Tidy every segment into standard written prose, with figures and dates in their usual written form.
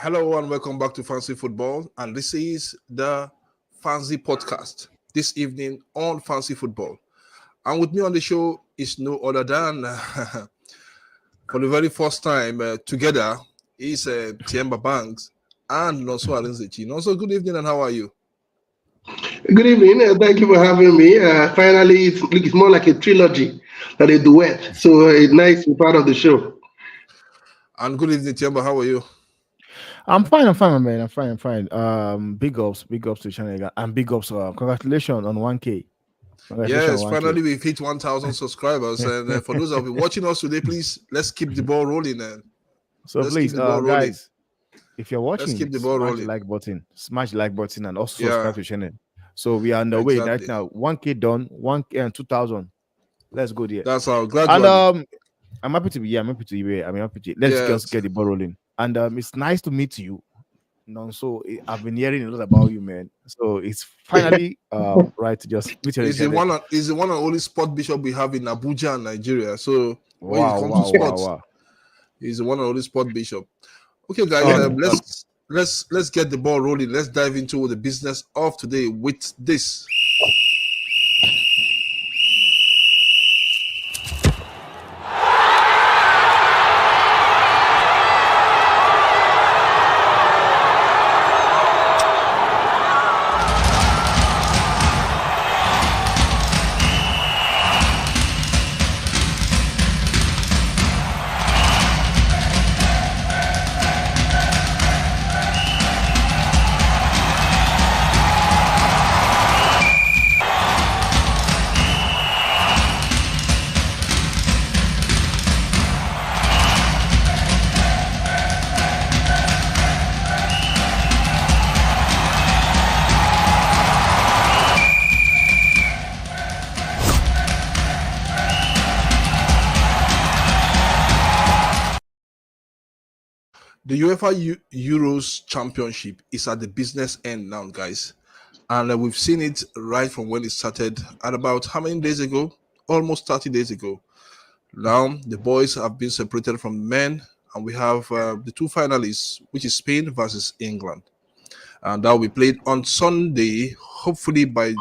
Hello and welcome back to Fancy Football, and this is the Fancy podcast. This evening on Fancy Football, and with me on the show is no other than, for the very first time together, is Tiemba Banks and Nonso Arinzechi. Nonso, good evening, and how are you? Good evening. Thank you for having me. Finally, it's more like a trilogy than a duet. So it's nice to be part of the show. And good evening, Tiemba. How are you? I'm fine, my man. I'm fine. Big ups to Channel and big ups. Congratulations on 1K. Congratulations Yes, on 1K. finally we've hit 1,000 subscribers, and for those of you watching us today, please let's keep the ball rolling. And So let's please, keep the ball rolling. guys, if you're Let's watching, keep the ball rolling. smash the like button, and also Yeah, subscribe to channel. So we are on the way right exactly. now. 1K done, 1K and 2,000. Let's go there. That's how And gradually. I'm happy to be here. I'm happy to be here. I'm happy to. Let's just Yes. get the ball rolling. And it's nice to meet you. No, so I've been hearing a lot about you, man. So it's finally right to just meet you on the He's the channel. one and only sport bishop we have in Abuja, Nigeria. So when it Wow, comes to wow, wow, sports, wow. he's the one and only sport bishop. Okay, guys, Okay. let's get the ball rolling. Let's dive into the business of today with this. The UEFA Euros Championship is at the business end now, guys. And we've seen it right from when it started at about how many days ago? Almost 30 days ago. Now, the boys have been separated from the men, and we have the two finalists, which is Spain versus England. And that will be played on Sunday, hopefully by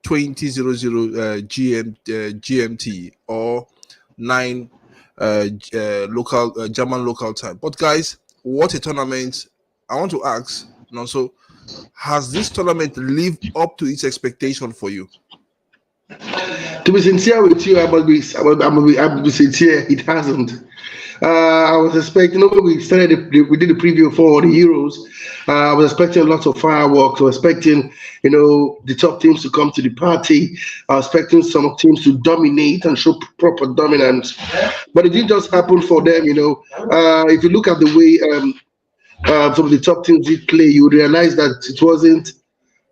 20:00 GMT or 9 local German local time. But guys, what a tournament! I want to ask, so has this tournament lived up to its expectation for you? To be sincere with you, I must be sincere. It hasn't. I was expecting. When we started, we did the preview for the Euros. I was expecting lots of fireworks. I was expecting, the top teams to come to the party. I was expecting some teams to dominate and show proper dominance. But it didn't just happen for them. If you look at the way some of the top teams did play, you would realize that it wasn't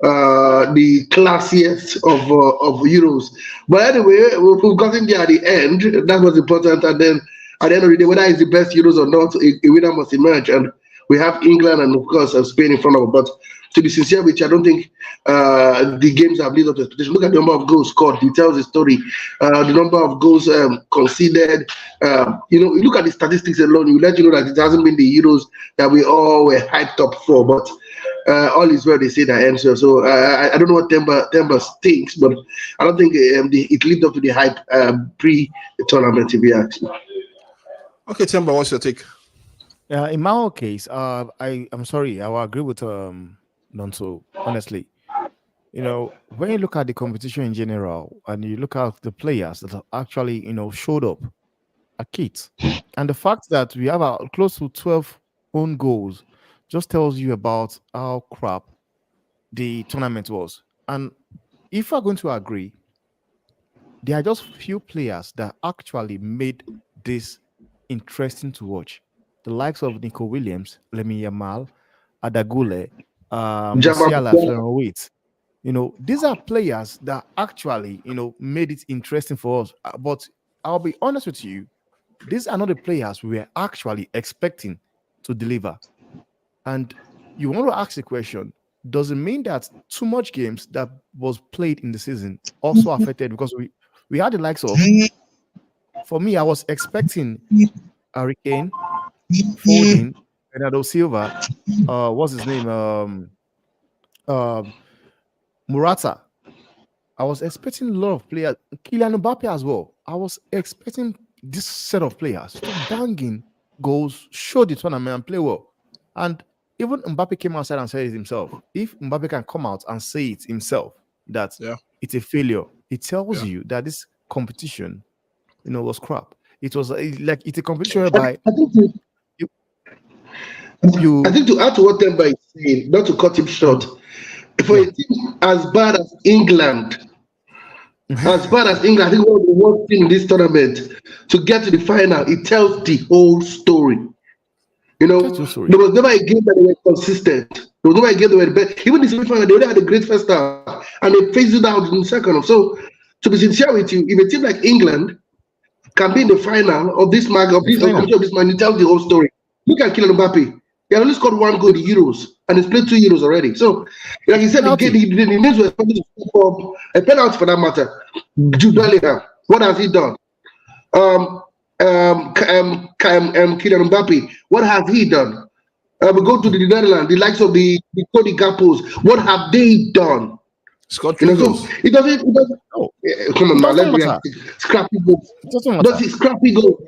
the classiest of Euros. But anyway, we've gotten there at the end. That was important. And then at the end of the day, whether it's the best Euros or not, a winner must emerge. And we have England and, of course, Spain in front of us. But to be sincere with you, I don't think the games have lived up to expectation. Look at the number of goals scored. It tells the story. The number of goals conceded. You look at the statistics alone, you let you know that it hasn't been the Euros that we all were hyped up for. But all is well, they say that answer. So I don't know what Temba thinks, but I don't think it lived up to the hype pre-tournament, if you ask me. Okay, Temba, what's your take? In my own case, I'm sorry, I will agree with Nonso. Honestly, when you look at the competition in general and you look at the players that have actually showed up at kits, and the fact that we have close to 12 own goals just tells you about how crap the tournament was. And if we're going to agree, there are just few players that actually made this interesting to watch. The likes of Nico Williams, Lemmy Yamal, Adagule, Jamal, Musiala, Florent. These are players that actually, made it interesting for us. But I'll be honest with you, these are not the players we were actually expecting to deliver. And you want to ask the question, does it mean that too much games that was played in the season also affected? Because we had the likes of, for me, I was expecting Hurricane, Foden, Bernardo Silva, what's his name? Um, Murata. I was expecting a lot of players. Kylian Mbappe as well. I was expecting this set of players to bang in goals, show the tournament, and play well. And even Mbappe came outside and said it himself. If Mbappe can come out and say it himself that Yeah. it's a failure, it tells Yeah. you that this competition, was crap. It was like it's a competition whereby I think to, you I you think to add to what Temba is saying, not to cut him short, Mhm. for Yeah. a team as bad as England, Mhm. as bad as England, I think one of the worst team in this tournament to get to the final, it tells the whole story. That's your There story. was never a game that they were consistent. There was never a game they were better. Even the semi-final, they only had a great first half and they phased it out in the second half. So, to be sincere with you, if a team like England can be in the final of this mag of The this of final. competition of this man, it tells the whole story. Look at Kylian Mbappe. He had only scored one goal in the Euros and he's played 2 Euros already. So, like you said, Penalty. the names were expected to step up a penalty for that matter. Jude Mhm. Bellingham, what has he done? Um, Kylian Mbappe, what has he done? We go to Nothing. the Netherlands, the likes of the Cody Gapos, what have they done? Scored three So goals. it doesn't. No, Come on it now, doesn't let's be matter. realistic. Scrappy goals. It doesn't Does matter. it scrappy goals?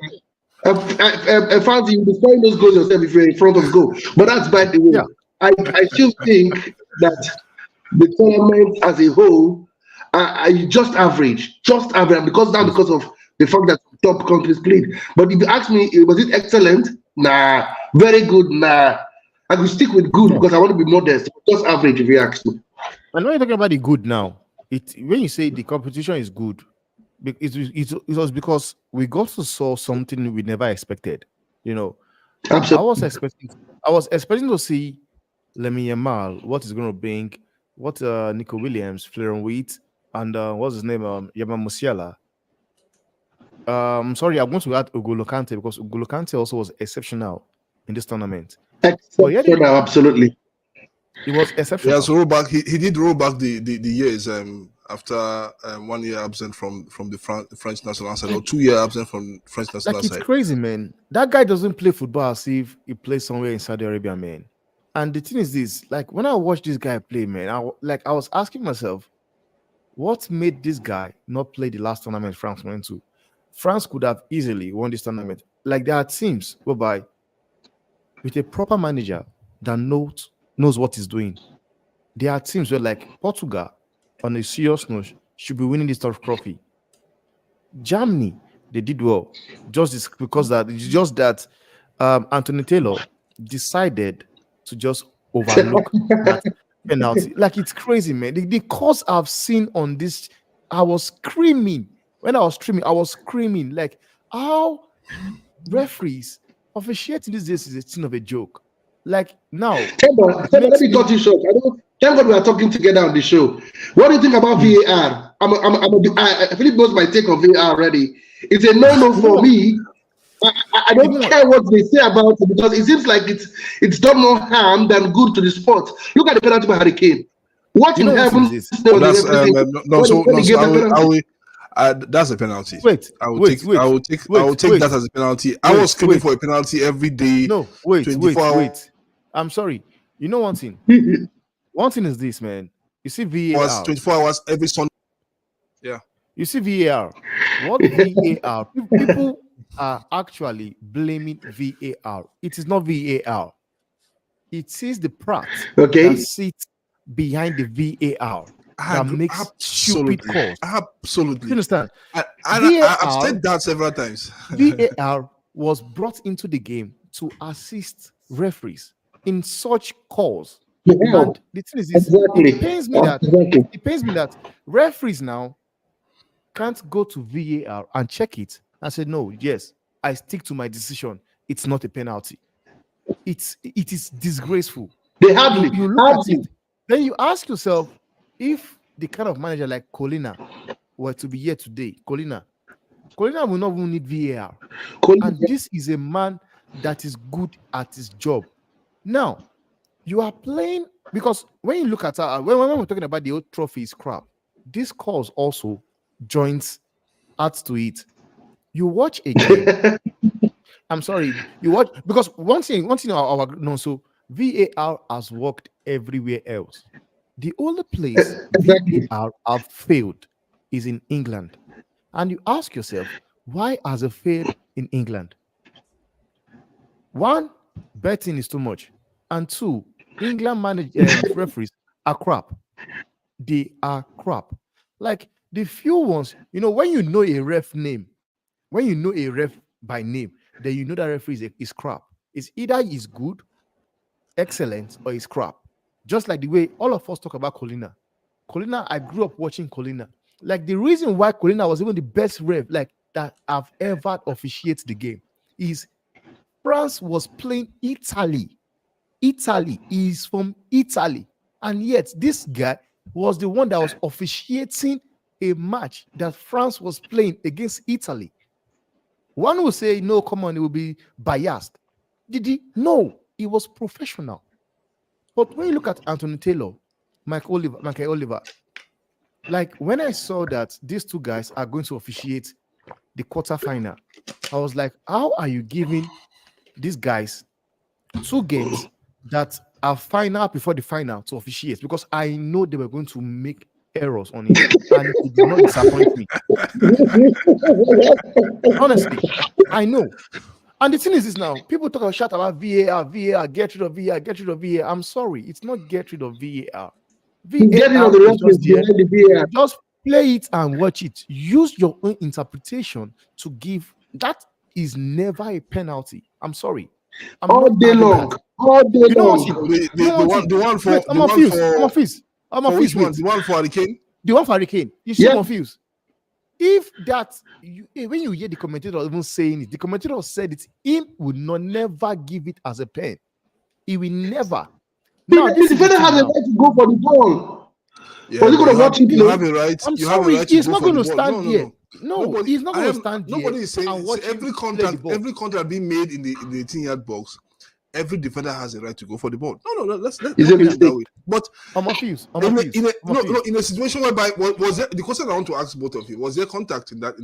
Fancy you'll be scoring those goals yourself if you're in front of goal. But that's by the way. Yeah. I still think that the tournament as a whole are just average, because now Yes. because of the fact that top countries played. But if you ask me, was it excellent? Nah. Very good? Nah. I could stick with good No. because I want to be modest. Just average, if you ask me. And when you're talking about the good now, it when you say the competition is good, it was because we got to saw something we never expected. You know, I was Absolutely. expecting I was expecting to see Lemmy Yamal, what is going to bring, what Nico Williams, Florian Wheat, and what's his name, Yamal Musiala. Sorry, I want to add Ugolo Kante because Ugolo Kante also was exceptional in this tournament. But yeah, Exceptional, absolutely. it was He has exceptional. rolled back. He did roll back the years after 1 year absent from the French national side, or Like 2 year absent from French national Like it's side. crazy, man. That guy doesn't play football as if he plays somewhere in Saudi Arabia, man. And the thing is this, like when I watched this guy play, man, I was asking myself, what made this guy not play the last tournament France went to? France could have easily won this tournament. Like there are teams whereby with a proper manager that knows what he's doing. There are teams where like Portugal, on a serious note, should be winning this trophy. Germany, they did well. It's just that Anthony Taylor decided to just overlook that penalty. Like it's crazy, man. The calls I've seen on this, I was screaming. When I was streaming, I was screaming. Like how referees officiating these days is a thing of a joke. Like now, it Let makes me cut me you short. I don't. Thank God we are talking together on the show. What do you think about Mhm. VAR? Philip knows my take on VAR already. It's a no-no you for know, me. I you don't know what? care what they say about it because it seems like it's done more harm than good to the sport. Look at the penalty by Harry Kane. What You in know one thing is heaven's this. name was the That's referee thinking no. So when no. he So gave that I penalty? will. That's a penalty. Wait, I will wait, take. I wait, will take. I will wait, take that wait, as a penalty. I was wait, screaming wait. for a penalty every day, No, wait, 24 wait, hours, wait. I'm sorry. You know one thing. One thing is this, man. You see VAR. 24 hours every Sunday. Yeah. You see VAR. What VAR? People are actually blaming VAR. It is not VAR. It is the prat that Okay. sits behind the VAR I that agree. makes stupid Absolutely. calls. You Absolutely. understand? I've VAR said that several times. VAR was brought into the game to assist referees in such calls. Yeah, And the thing is this, exactly. Exactly. it pains me that referees now can't go to VAR and check it and say, no, yes, I stick to my decision. It's not a penalty. It is disgraceful. They You look at hardly. it, then you ask yourself if the kind of manager like Colina were to be here today, Colina will not even need VAR. And this is a man that is good at his job. Now, you are playing because when you look at when we're talking about the old trophies crap, this cause also joins adds to it. You watch a game, I'm sorry. You watch because one thing no, so VAR has worked everywhere else. The only place Exactly. VAR have failed is in England. And you ask yourself, why has it failed in England? One, betting is too much. And two, England referees are crap. They are crap. Like the few ones, when you know a ref name, when you know a ref by name, then you know that referee is crap. It's either is good, excellent, or is crap. Just like the way all of us talk about Colina. Colina, I grew up watching Colina. Like the reason why Colina was even the best ref like that I've ever officiated the game is France was playing Italy. Italy is from Italy. And yet this guy was the one that was officiating a match that France was playing against Italy. One will say, no, come on, it will be biased. Did he? No, he was professional. But when you look at Anthony Taylor, Michael Oliver, like when I saw that these two guys are going to officiate the quarterfinal, I was like, how are you giving these guys two games that are final before the final to officiate? Because I know they were going to make errors on it, and it did not disappoint me. Honestly, I know. And the thing is this now, people talk about VAR, get rid of VAR, get rid of VAR. I'm sorry, it's not get rid of VAR. Get rid of VAR the is just referees there. behind the VAR. Just play it and watch it. Use your own interpretation to give. That is never a penalty. I'm sorry. I'm All not day having long. that. All day You know one thing? long. You know one thing? The one for Wait, I'm the one confused. for I'm confused. I'm for which confused. one? Wait. The one for Hurricane? The one for Hurricane. You see Yeah. confused. If that when you hear the commentator even saying it, the commentator said it, him would not never give it as a pen. He will never. Now The this is the defender has thing a now. right to go for the ball. Yeah, Was he but going to watch it you play? have a right. I'm You have a sorry, right to he's go not for going the to ball. stand No, there. no. No, Nobody. he's not going to stand Nobody there is saying and watch every him play the contact, ball. every contact being made in the 18-yard box. Every defender has a right to go for the ball. No. Let's It's a put it mistake. that way. But I'm confused. in a situation whereby was there, the question I want to ask both of you, was there contact in that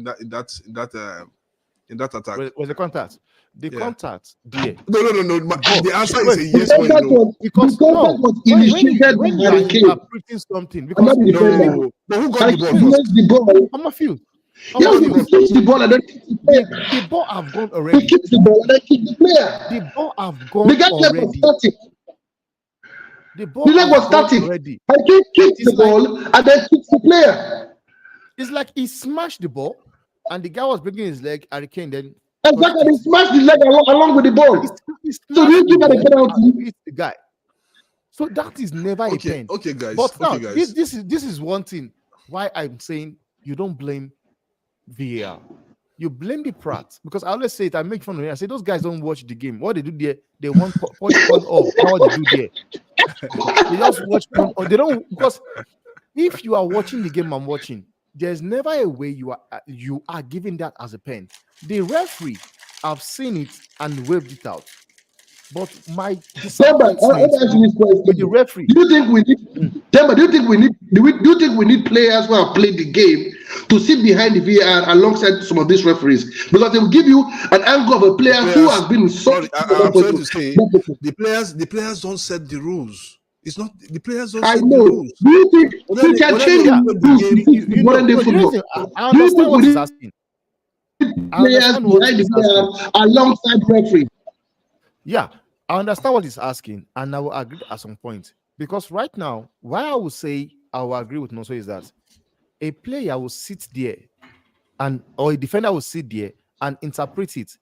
attack? Where's the contact? The Yeah. contact there. No. The answer is Wait, a yes or a no. because The no, contact was when initiated by you are Harry Kane. interpreting something, I'm because not the defender. No. But who got Harry the ball Kane first? gets the ball. I'm confused. Yeah, he kicks the ball and then kicks the player. The ball have gone He already. kicks the ball and then kicks the player. The ball have The gone guy was already. static. The The ball leg have was gone static. already. Harry Kane kicks It's the like ball and then kicks the player. it's like he smashed the ball, and the guy was breaking his leg. Hurricane then Exactly. He smashed the leg along with the ball. he So do you smashed the give that a ball penalty? and hit the guy. So that is never a pen. Okay, guys. But now Okay, guys. this is one thing why I'm saying you don't blame VAR. You blame the Pratt, because I always say it. I make fun of it. I say those guys don't watch the game. What they do there, they want punch off. What they do there, they just watch. They don't, because if you are watching the game I'm watching, there's never a way you are giving that as a pen. The referee, I've seen it and waved it out. But my disappointment with the referee. Do you think we need? Temba, do you think we need players who have played the game to sit behind the VAR alongside some of these referees, because they will give you an angle of a player who has been sorry. I'm sorry to say the players don't set the rules. It's not the players don't set the rules. Do you think we can change the modern day football? I understand what he's asking. Players behind the VAR alongside referee. Yeah, I understand what he's asking, and I will agree at some point. Because right now, why I would say I will agree with Nonso is that a player will sit there or a defender will sit there and interpret it.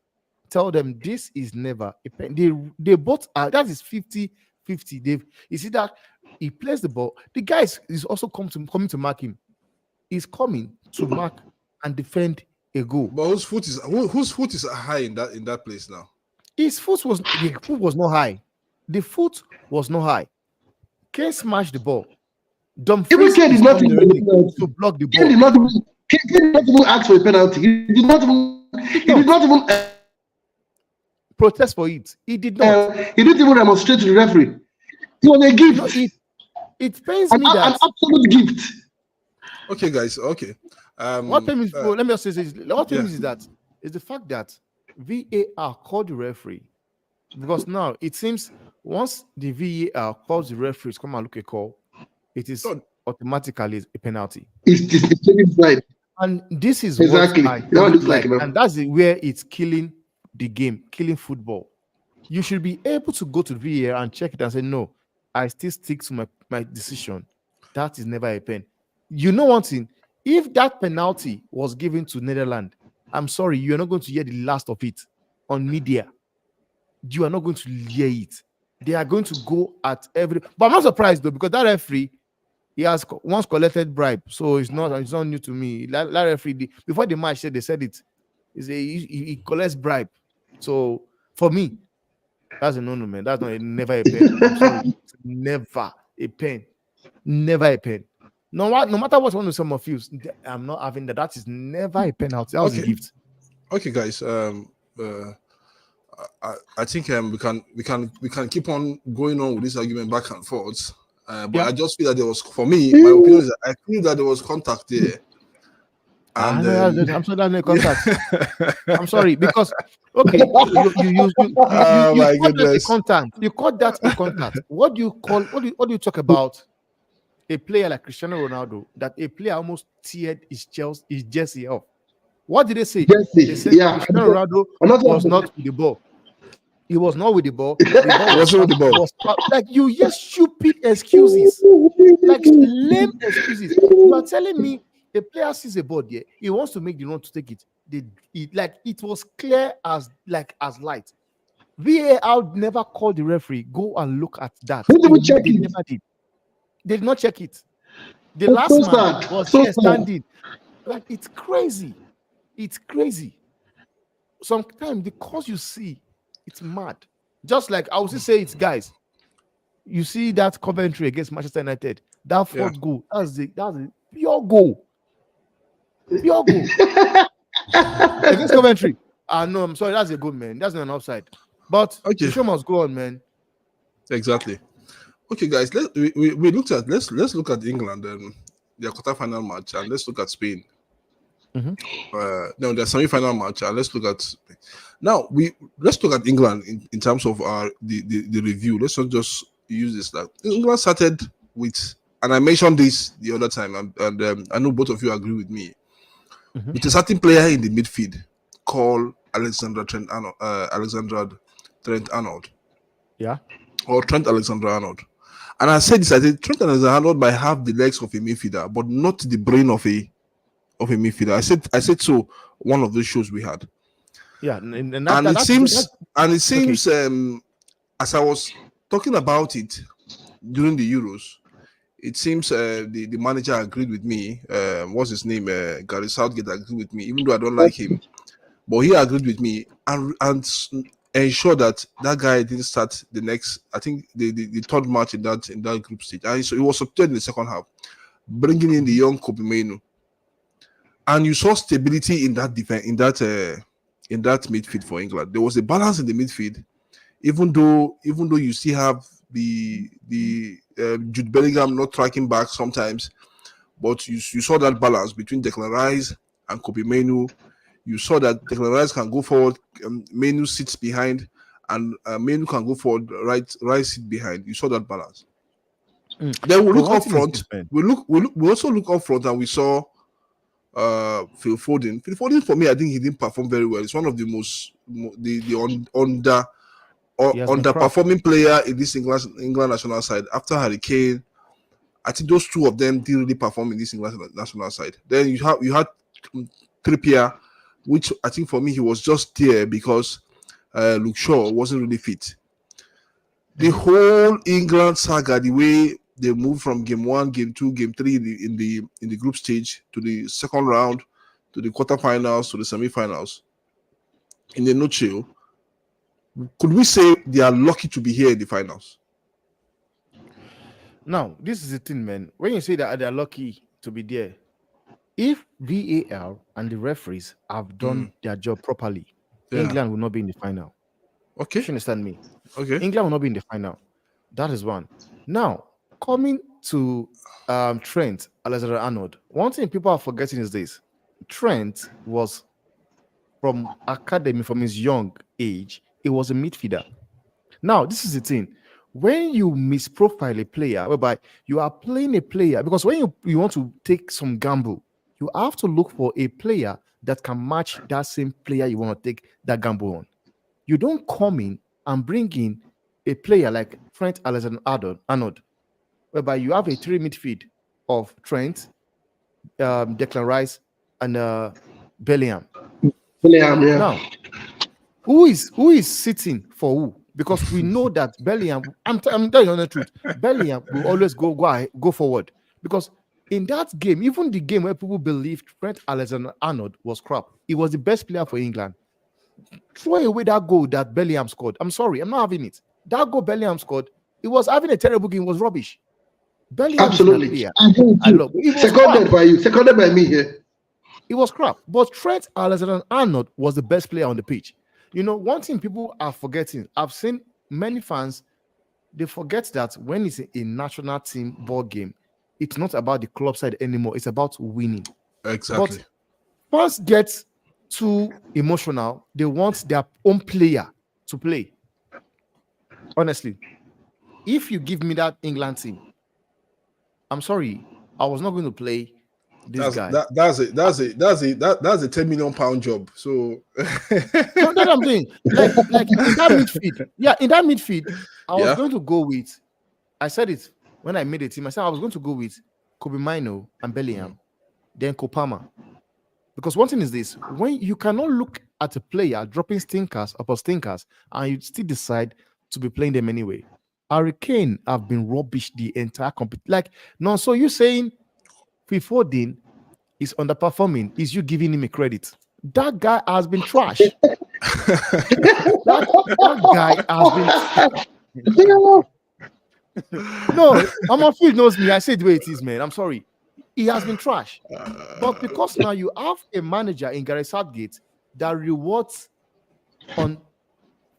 Tell them this is never a pen. They both are, that is 50-50. You see that he plays the ball. The guy is also coming to mark him. He's coming to mark and defend a goal. But whose foot is high in that place now? The foot was not high. The foot was not high. Kane smashed the ball. Even Kane did not to block the ball. Kane did not even ask for a penalty. He did not even protest for it. He did not. He didn't even demonstrate to the referee. It was a gift. No, it pains me that an absolute gift. Okay, guys. Okay. What pains me? Let me just say this. What pains me is that is the fact that VAR called the referee because now it seems once the VAR calls the referees come and look a call, it is No, automatically a penalty. It's taking side. And this is what Exactly. I That don't looks like like. enough. And that's where it's killing the game, killing football. You should be able to go to VAR and check it and say, no, I still stick to my decision. That is never a pen. You know one thing, if that penalty was given to Netherlands, I'm sorry, you're not going to hear the last of it on media. You are not going to hear it. They are going to go at every. But I'm not surprised though, because that referee, he has once collected bribe, so it's not new to me. That referee, before the match, they said it. He collects bribe. So for me, that's a no-no, man. That's not never a pen. I'm sorry, never a pen, never a pen. No matter what one of some of you, I'm not having that. That is never a penalty. That was a okay, gift. okay, guys. I think we can keep on going on with this argument back and forth. But Yeah. I just feel that there was, for me, my opinion is that I feel that there was contact there, Ah, and no, I'm sorry, that's no contact. I'm sorry because okay, you my call that a goodness. contact. You call that a contact. What do you call? What do you talk about? A player like Cristiano Ronaldo, that a player almost teared his jersey off. What did they say? They Jesse, said yeah. Cristiano Ronaldo I'm not was talking not with the ball. He was not with the ball. The ball What's with the ball? like you hear stupid excuses, like lame excuses. You are telling me a player sees a ball there, he wants to make the run to take it. Like it was clear as light. VAR never called the referee. Go and look at that. Who did we check They it? never did. They did not check it. The It's last so man sad. was So there sad. standing. Like it's crazy. It's crazy. Sometimes the cause you see, it's mad. Just like I would say it's guys. You see that Coventry against Manchester United, that Yeah. fourth goal, that's a pure goal. Pure goal. Against Coventry. No, I'm sorry, that's a good man. That's not an offside. But Okay. the show must go on, man. Exactly. Okay, guys. We looked at let's look at England and their quarterfinal match, and let's look at Spain. Mhm. No, the semi-final match, and let's look at now. Let's look at England in terms of the review. Let's not just use this. Like England started with, and I mentioned this the other time, and I know both of you agree with me, Mhm. with a certain player in the midfield called Alexander Trent Arnold, Yeah. or Trent Alexander-Arnold. And I said this, I said Trent Alexander-Arnold might have the legs of a midfielder, but not the brain of a midfielder. I said so one of those shows we had. Yeah. And And it seems okay. as I was talking about it during the Euros, it seems the manager agreed with me. What's his name? Gary Southgate agreed with me, even though I don't like him. But he agreed with me and ensure that guy didn't start the next. I think the third match in that group stage, and so he was substituted in the second half, bringing in the young Kobe Mainu, and you saw stability in that defense in that midfield for England. There was a balance in the midfield, even though you still have the Jude Bellingham not tracking back sometimes, but you saw that balance between Declan Rice and Kobe Mainu. You saw that Declan Rice can go forward, Menu sits behind, and Menu can go forward, right sit behind. You saw that balance. Then we But look one up thing is front. this, man. We also look up front, and we saw Phil Foden. Phil Foden, for me, I think he didn't perform very well. It's one of the most He has been crap. underperforming player in this England national side after Harry Kane. I think those two of them didn't really perform in this England national side. Then you had Trippier, which I think for me he was just there because Luke Shaw wasn't really fit. The whole England saga, the way they moved from game 1, game 2, game 3 in the group stage to the second round, to the quarterfinals, to the semi-finals, in a nutshell, could we say they are lucky to be here in the finals? Now, this is the thing, man. When you say that they're lucky to be there, if VAR and the referees have done their job properly, Yeah. England will not be in the final. Okay. You understand me? Okay. England will not be in the final. That is one. Now, coming to Trent Alexander-Arnold, one thing people are forgetting is this: Trent was from academy, from his young age, he was a midfielder. Now, this is the thing. When you misprofile a player, whereby you are playing a player, because when you want to take some gamble, you have to look for a player that can match that same player you want to take that gamble on. You don't come in and bring in a player like Trent Alexander-Arnold, whereby you have a three midfield of Trent, Declan Rice, and Bellingham. Yeah. Now, who is sitting for who? Because we know that Bellingham, I'm telling you the truth, Bellingham will always go forward. Because in that game, even the game where people believed Trent Alexander-Arnold was crap, he was the best player for England. Throw away that goal that Bellingham scored. I'm sorry, I'm not having it. That goal Bellingham scored, it was having a terrible game, it was rubbish. Bellingham Absolutely. is my player. I love it. Seconded by you, seconded by me here. It was crap. But Trent Alexander-Arnold was the best player on the pitch. One thing people are forgetting, I've seen many fans, they forget that when it's a national team ball game, it's not about the club side anymore. It's about winning. Exactly. But fans get too emotional. They want their own player to play. Honestly, if you give me that England team, I'm sorry, I was not going to play this guy. That's a 10 million pound job. So that's what I'm doing. Like in that midfield. Yeah, in that midfield, I was going to go with. I said it when I made a team. I said I was going to go with Kobe Mino and Bellingham, then Kopama. Because one thing is this: when you cannot look at a player dropping stinkers upon stinkers, and you still decide to be playing them anyway. Harry Kane have been rubbish the entire competition. So you're saying Foden is underperforming? Is you giving him a credit? That guy has been trash. that guy has been. No, Amafield knows me. I say the way it is, man. I'm sorry. He has been trash. But because now you have a manager in Gareth Southgate that rewards on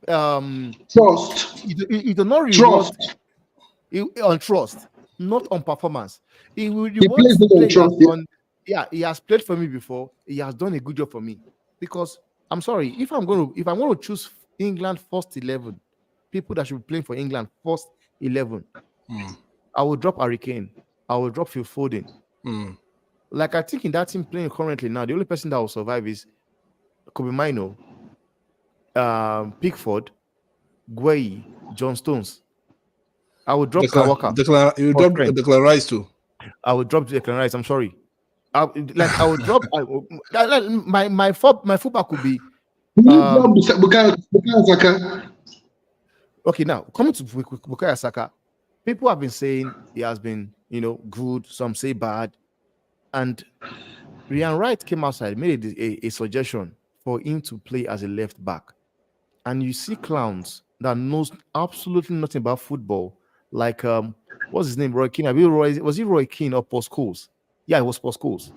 trust. He does not reward on trust, not on performance. He will reward players on. Yeah, he has played for me before. He has done a good job for me. Because I'm sorry, if I'm going to choose England first 11, people that should be playing for England first 11, I will drop Harry Kane. I will drop Phil Foden. Like I think in that team playing currently now, the only person that will survive is Kobe Mino, Pickford, Gueye, John Stones. I would drop Kawaka. You drop Declan Rice too. I would drop Declan Rice. I'm sorry. I would drop. My fullback could be. Okay, now coming to Bukayo Saka, people have been saying he has been, good. Some say bad, and Ryan Wright came outside, made a suggestion for him to play as a left back, and you see clowns that knows absolutely nothing about football, like what's his name, Roy Keane. Was he Roy Keane or Paul Scholes? Yeah, it was Paul Scholes.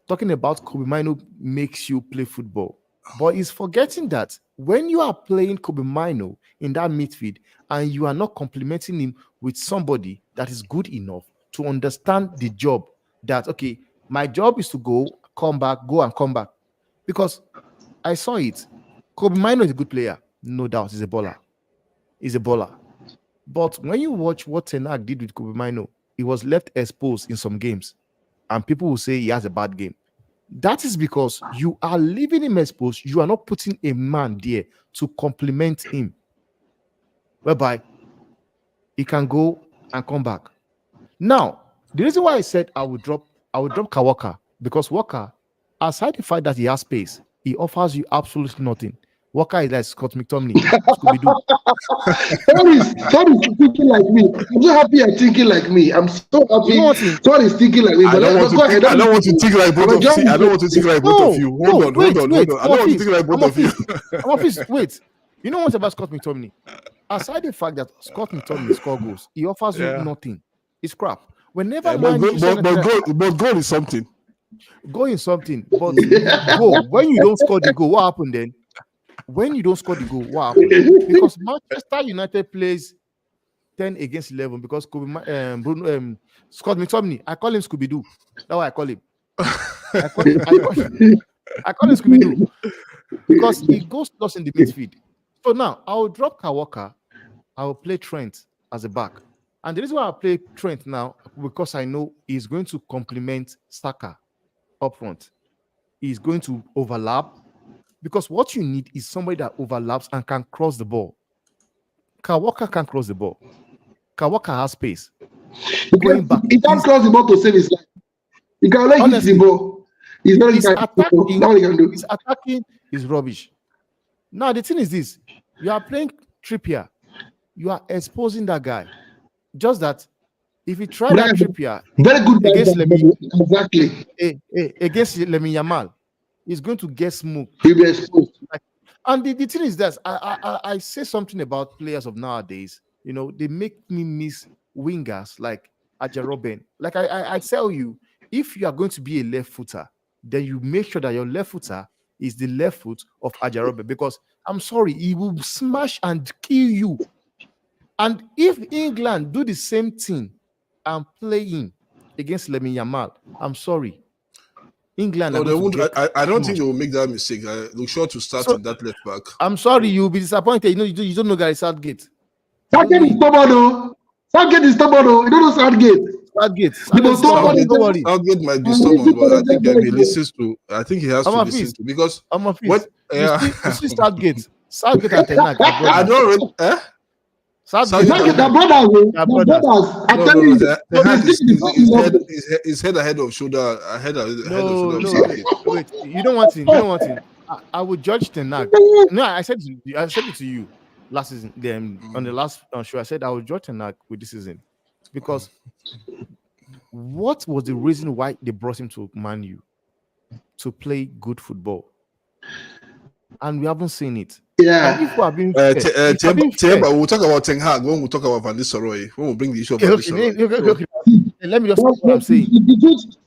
Talking about Kobe Mino makes you play football. But he's forgetting that when you are playing Kobe Mino in that midfield and you are not complimenting him with somebody that is good enough to understand the job, that, okay, my job is to go and come back. Because I saw it. Kobe Mino is a good player. No doubt, he's a baller. But when you watch what Ten Hag did with Kobe Mino, he was left exposed in some games. And people will say he has a bad game. That is because you are leaving him exposed. You are not putting a man there to complement him, whereby he can go and come back. Now, the reason why I said I would drop Kawaka, because Walker, aside the fact that he has space, he offers you absolutely nothing. Walker is like Scott McTominay. Scooby-Doo. Someone is thinking like me. I'm so happy you're thinking like me. I'm so happy. Someone is thinking like me. I don't want to think like both of you. I don't want to think like both of you. Hold on. I don't want to think like both of you. Wait. You know what about Scott McTominay? Aside the fact that Scott McTominay scores goals, he offers you nothing. It's crap. Whenever but goal is something. Goal is something. But goal, when you don't score the goal, what happened then? When you don't score the goal, what happens? Because Manchester United plays 10 against 11 because Scott McTominay, I call him Scooby-Doo. That's why I call him. I call him Scooby Doo because he goes lost in the midfield. So now I'll drop Kawaka. I'll play Trent as a back. And the reason why I play Trent now, because I know he's going to complement Saka up front. He's going to overlap because what you need is somebody that overlaps and can cross the ball. Kawaka can cross the ball. Kawaka has space. Going back, he can't cross the ball to save his life. He can only hit the ball. He's very attacking. That one he can do. His attacking is rubbish. Now the thing is this: you are playing Trippier, you are exposing that guy. Just that if you try that Trippier very good against against Lemmy Yamal, he's going to get smoked. He'll be exposed. And the thing is that I say something about players of nowadays. You know, they make me miss wingers like Ajaroben. Like I tell you, if you are going to be a left footer, then you make sure that your left footer is the left foot of Ajaroben, because I'm sorry, he will smash and kill you. And if England do the same thing and play him against Lemmy Yamal, I'm sorry, England. No, they won't. I don't think they will make that mistake. I look sure to start in that left back. I'm sorry, you'll be disappointed. You know, you don't know Gary Southgate. Southgate is stubborn, though. Southgate is stubborn, though. You don't know Southgate. Southgate might be stubborn, but I think he listens to. I think he has to listen to, because what? You see Southgate and Ten Hag. I don't really. Southgate, they're brothers. I'm telling you, his head ahead of shoulder. No, wait. You don't want him. I would judge Ten Hag. No, I said it to you last season. Then on the last show, I said I would judge Ten Hag with this season, because what was the reason why they brought him to Man U? To play good football, and we haven't seen it. Yeah. We'll talk about Ten Hag when we talk about Van Nistelrooy. When we bring the issue of Van Nistelrooy. Okay. Let me just say what I'm saying.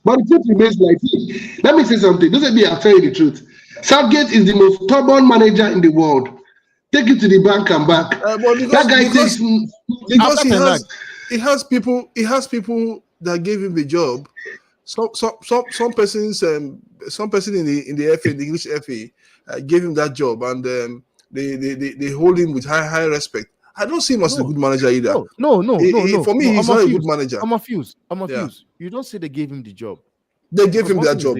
But the truth remains like this. Let me say something. Don't let me tell you the truth. Southgate is the most stubborn manager in the world. Take it to the bank and back. That guy because he has people that gave him the job. Some person in the FA, the English FA, gave him that job, and they hold him with high respect. I don't see him as a good manager either. No. For me, he's not a good manager. I'm confused. You don't say they gave him the job. They gave him that job.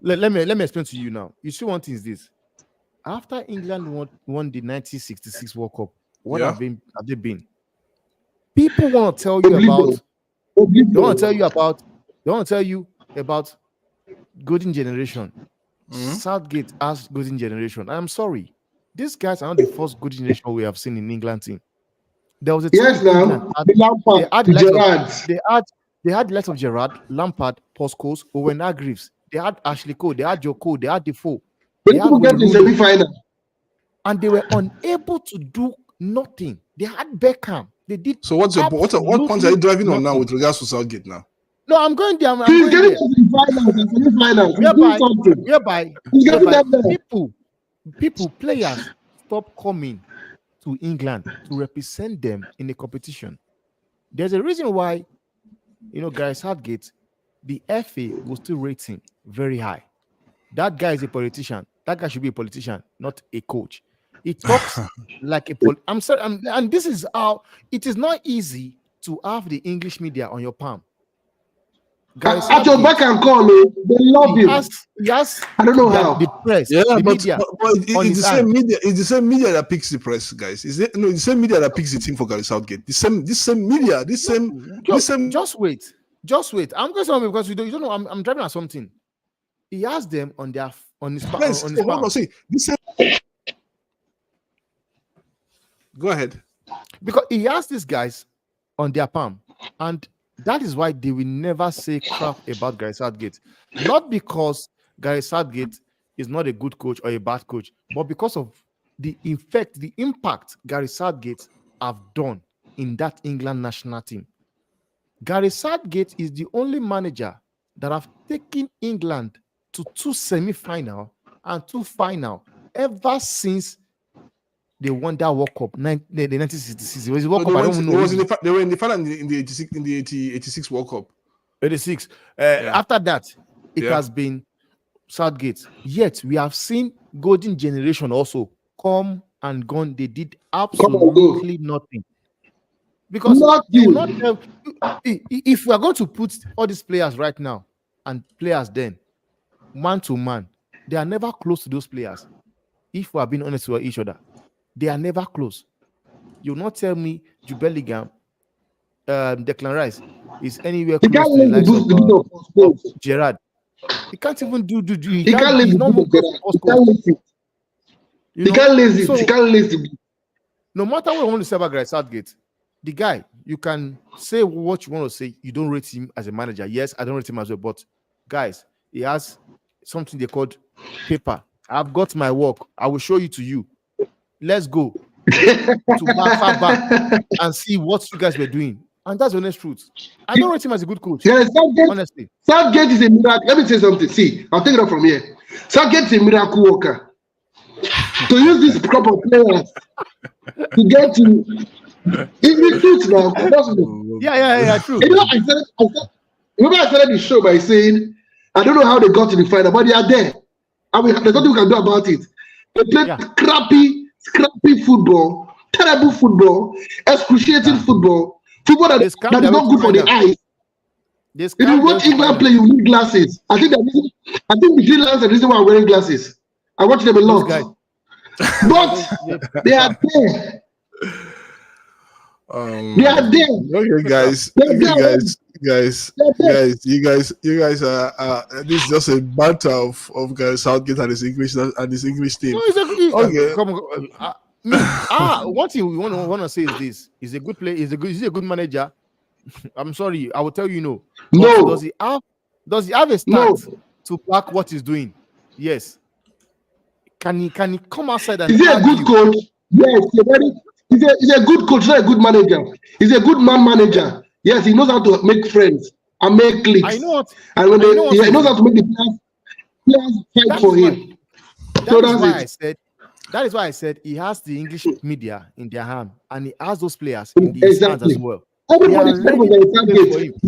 Let me explain to you now. You see, one thing is this: after England won the 1966 World Cup, what have they been? People want to tell you about. They want to tell you about golden generation. Southgate has golden generation. I'm sorry, these guys are not the first golden generation we have seen in England team. There was a time they had the likes of Gerrard, Lampard, Paul Scholes, Owen Hargreaves. They had Ashley Cole, they had Joe Cole, they had Defoe. And they were unable to do nothing. They had Beckham. They did. So what point are you driving on now with regards to Southgate now? No, I'm going there. He's getting to the finals. People, players stop coming to England to represent them in the competition. There's a reason why, Gary Southgate, the FA will still rate him very high. That guy is a politician. That guy should be a politician, not a coach. He talks like a I'm sorry, and this is how it is not easy to have the English media on your palm. At your back and call, they love him. Yes, I don't know how. The press, the media. But it's the same media. It's the same media that picks the press, guys. It's the same media that picks the team for Gary Southgate. This same media. Just wait. I'm going somewhere because you don't know. I'm driving at something. He has them on his palm. Go ahead. Because he has these guys on their palm, and that is why they will never say crap about Gary Southgate. Not because Gary Southgate is not a good coach or a bad coach, but because of the impact Gary Southgate have done in that England national team. Gary Southgate is the only manager that have taken England to 2 semi-final and 2 final ever since they won that World Cup, the 1966. It was the World Cup. They were in the final in the 86 World Cup. 86. After that, it has been Southgate. Yet we have seen golden generation also come and gone. They did Come on, go. absolutely nothing. Because you will not tell if we are going to put all these players right now and players then man to man, they are never close to those players. If we are being honest with each other, they are never close. You will not tell me Jude Bellingham, Declan Rice is anywhere He close can't to the lift the likes boost the bit of of post. Gerrard. He can't even do He can't lift he's the not bit more of close to Gerrard. post He code. can't lift it. You He know, can't lift it. so He can't lift it. no matter what you want to say about Gareth Southgate, the guy, you can say what you want to say. You don't rate him as a manager. Yes, I don't rate him as well. But guys, he has something they called paper. I've got my work. I will show you to you. Let's go to far back and see what you guys were doing. And that's the honest truth. I don't rate him as a good coach. Yeah, Southgate, honestly. Southgate is a miracle. Let me say something. See, I'll take it up from here. Southgate is a miracle worker. To use this crop of players to get to it's truth now. Possible. Yeah, true. You know, remember I started the show by saying I don't know how they got to the final, but they are there. I mean, there's nothing we can do about it. They play scrappy football, terrible football, excruciating football that is not good for the eyes. If you watch England play, you need glasses. I think the Green Lions are the reason why I'm wearing glasses. I watch them a lot. But they are there. They are there. Okay, guys. You guys are. This is just a banter of guys Southgate and his English team. No, okay. Come on. What you want to say is this: he's a good player. He's a good manager. I'm sorry, I will tell you no. No. Does he have a start to back what he's doing? Yes. Can he come outside and is he a good coach? Yes, he's a good coach, not a good manager. He's a good manager. Yes, he knows how to make friends and make cliques. I know what. And when he knows how to make the players fight for him. That is why I said he has the English media in their hand, and he has those players in his hands as well. Everybody's playing the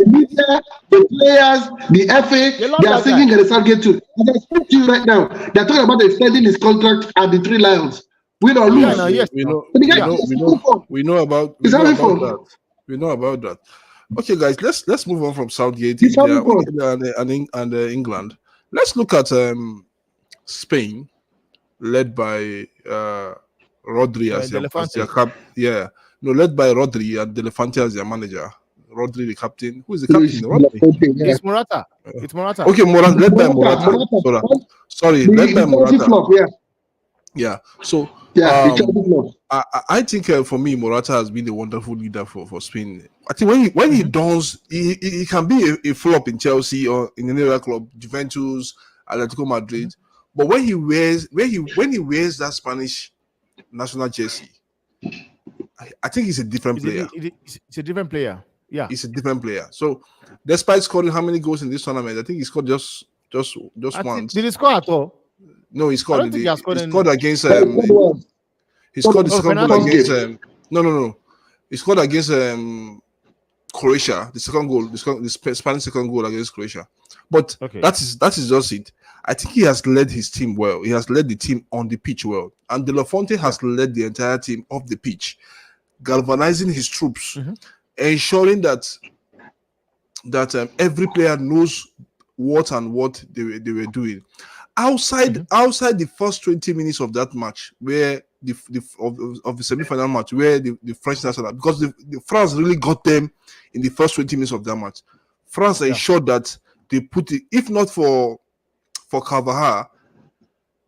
media, the players, the FA, they are singing at the Southgate too. As I speak to you right now, they're talking about extending his contract at the Three Lions. Win or lose. We know about that. Okay, guys, let's move on from Southgate and England. Let's look at Spain, led by Rodri as their cap. Led by Rodri and De La Fuente as their manager. Rodri, the captain. Who is the captain? Rodri. It's Morata. It's Morata. Okay, Morata. Led by Morata. Sorry, led by Morata. Yeah. So I think for me, Morata has been a wonderful leader for Spain. I think when he dons, he can be a flop in Chelsea or in any other club, Juventus, Atletico Madrid. But when he wears that Spanish national jersey, I think he's a different player. It's a different player. Yeah, he's a different player. So, despite scoring how many goals in this tournament, I think he scored just once. Did he score at all? No, he scored. He scored against. He scored the second goal against. No. He scored against Croatia. The second goal, the Spanish second goal against Croatia. But that is just it. I think he has led his team well. He has led the team on the pitch well, and De La Fuente has led the entire team off the pitch, galvanizing his troops, ensuring that every player knows what they were doing. Outside the first 20 minutes of that match, where of the semi-final match, where the French national, because the France really got them in the first 20 minutes of that match. France ensured that they put it, if not for Carvajal,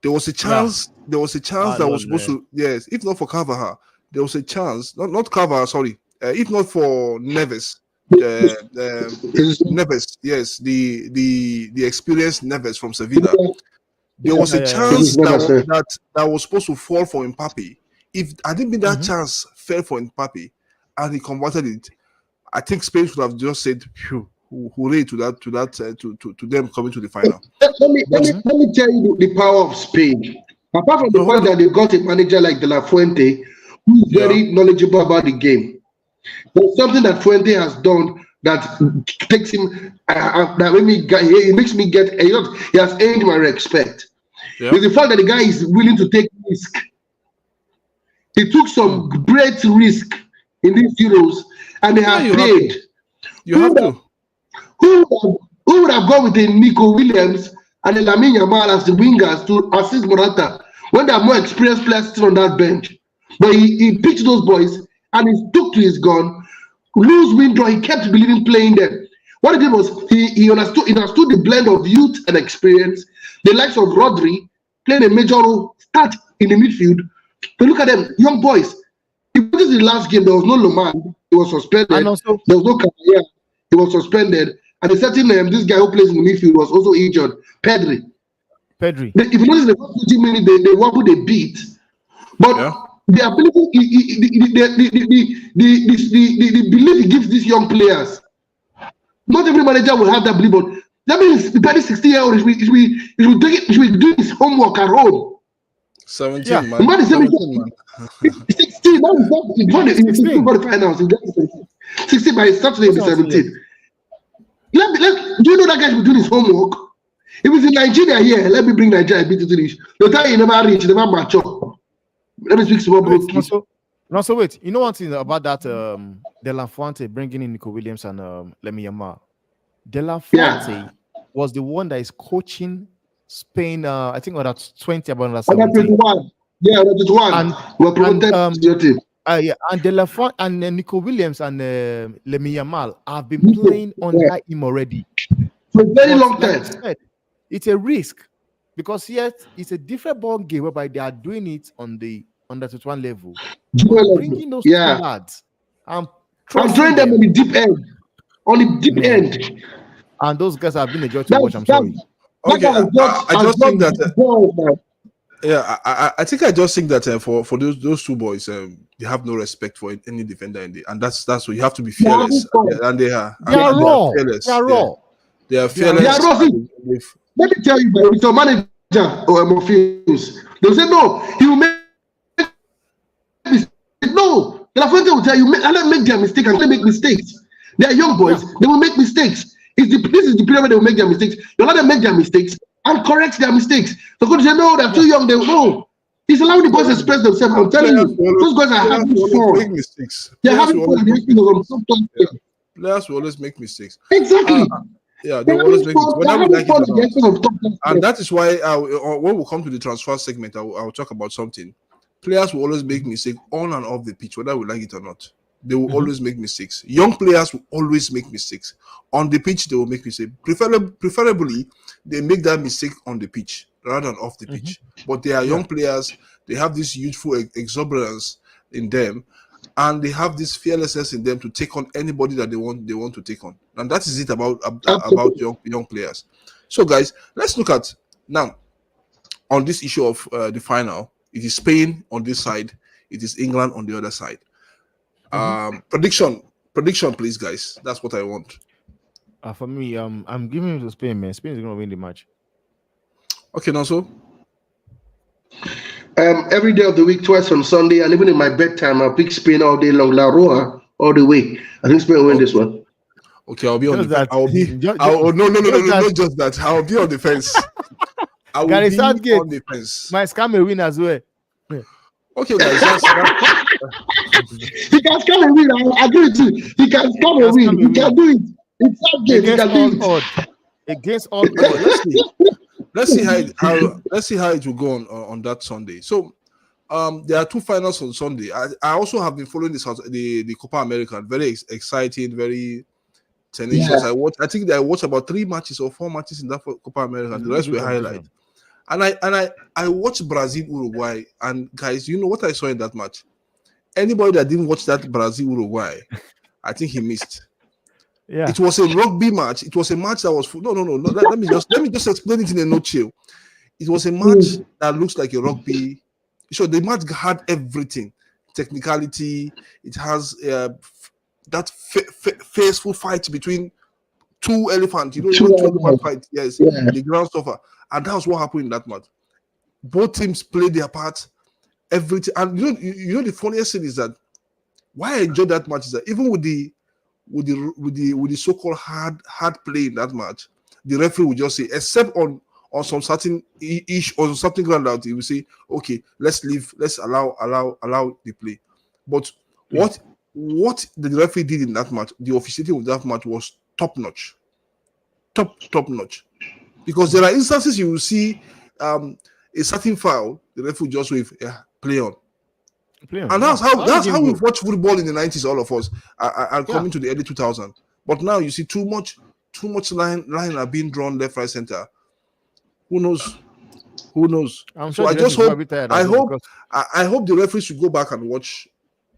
there was a chance. There was a chance that was supposed to. Yes, if not for Carvajal, there was a chance. Not Carvajal, sorry. If not for Neves, Neves, yes, the experienced Neves from Sevilla. There was a chance that was supposed to fall for Mbappe. If I didn't think that chance fell for Mbappe and he converted it, I think Spain should have just said, "Phew, hooray to them coming to the final." Let me tell you the power of Spain. Apart from the fact that they got a manager like De La Fuente, who is very knowledgeable about the game, there's something that Fuente has done that takes him that it makes me get he has earned my respect. Yeah. Is the fact that the guy is willing to take risk. He took some great risk in these Euros, and they have paid. You have to. Who would have gone with a Nico Williams and a Lamine Yamal as the wingers to assist Morata when there are more experienced players sitting on that bench? But he picked those boys and he took to his gun. Lose, win, draw. He kept believing playing them. What he did was he understood the blend of youth and experience. The likes of Rodri playing a major role, start in the midfield. But look at them, young boys. If this is the last game, there was no Loman, he was suspended. And also, there was no Caballero, he was suspended. And a certain this guy who plays in the midfield was also injured, Pedri. If you notice the first 20 minutes, they wobble, they beat. But the ability, the belief he gives these young players. Not every manager will have that belief, but that means the 60-year-old should be doing his homework at home. 17, man. Man is 17, man. 16, now he's before the finals. 16 by Saturday, he'll be 17. Do you know that guy should be doing his homework? If it's in Nigeria here, let me bring Nigeria a bit to this. The time he never reach, never mature. Let me speak small broke. So wait, you know one thing about that De La Fuente bringing in Nico Williams and Lamine Yamal. De La Fuente was the one that is coaching Spain, I think about 20, about 17. 21. Yeah, that one. And we're promoted to your team. And De La Fuente and Nico Williams and Lamine Yamal have been playing under him already for a very long time. It's a risk because yet it's a different ball game whereby they are doing it on the under 21 level. Bringing those two lads and throwing them on the deep end. On the deep end. And those guys have been a joy to watch, I'm sorry. Okay, I just think that I think I just think that for those two boys, they have no respect for any defender and that's what you have to be fearless. And they are raw. Fearless. They are raw. They are fearless. They are raw. Let me tell you, with your manager or Morpheus, they'll say no, he will make mistakes. No, the La Fuente will tell you, let make their mistake and let make mistakes. They are young boys, they will make mistakes. This is the period where they will make their mistakes. You let them make their mistakes and correct their mistakes. So coach say, no, they're too young, they no. He's allowing the boys to express themselves. I'm telling you, those guys are having fun. They're having fun. Players will always make mistakes. Exactly. Yeah, they always make mistakes. And that is why when we come to the transfer segment, I will talk about something. Players will always make mistakes on and off the pitch, whether we like it or not. They will always make mistakes. Young players will always make mistakes. On the pitch, they will make mistakes. Preferably, they make that mistake on the pitch rather than off the pitch. But they are young players. They have this youthful exuberance in them, and they have this fearlessness in them to take on anybody that they want to take on. And that is it about young players. So, guys, let's look at now on this issue of the final. It is Spain on this side. It is England on the other side. Prediction, please, guys. That's what I want. For me, I'm giving it to Spain, man. Spain is going to win the match. Okay, now so. Every day of the week, twice on Sunday, and even in my bedtime, I'll pick Spain all day long. La Roja all the way. I think Spain will win this one. Okay, I'll be on the fence. Not just that. I'll be on the fence. I will be on the fence. My scam will win as well. Okay, guys. He can scam and win. I agree with you. He can scam and win. He can do it. It's that game. He can do it. Against all odds. Let's see how it will go on that Sunday. So, there are two finals on Sunday. I also have been following the Copa America. Very exciting, very tenacious. Yeah. I think I watched about 3 matches or 4 matches in that Copa America. The rest were highlights. And I watched Brazil Uruguay, and guys, you know what I saw in that match? Anybody that didn't watch that Brazil Uruguay, I think he missed. Yeah, it was a rugby match. It was a match that was full. No. Let me just explain it in a nutshell. It was a match that looks like a rugby. So the match had everything, technicality. It has that fierceful fight between two elephants. You know, two elephant fight. Yes, the ground stuffer. And that was what happened in that match. Both teams played their part, everything. And you know the funniest thing is that why I enjoyed that match is that even with the with the so-called hard play in that match, the referee would just say, except on some certain ish or something ground out, he will say, okay, let's allow the play. But what the referee did in that match, the officiating of that match was top notch, because there are instances you will see a certain foul, the referee just wave, play on. And that's how we've watched football in the 90s, all of us, and coming to the early 2000s. But now you see too much line are being drawn left, right, center. Who knows? I'm so sure I just hope I hope the referees should go back and watch.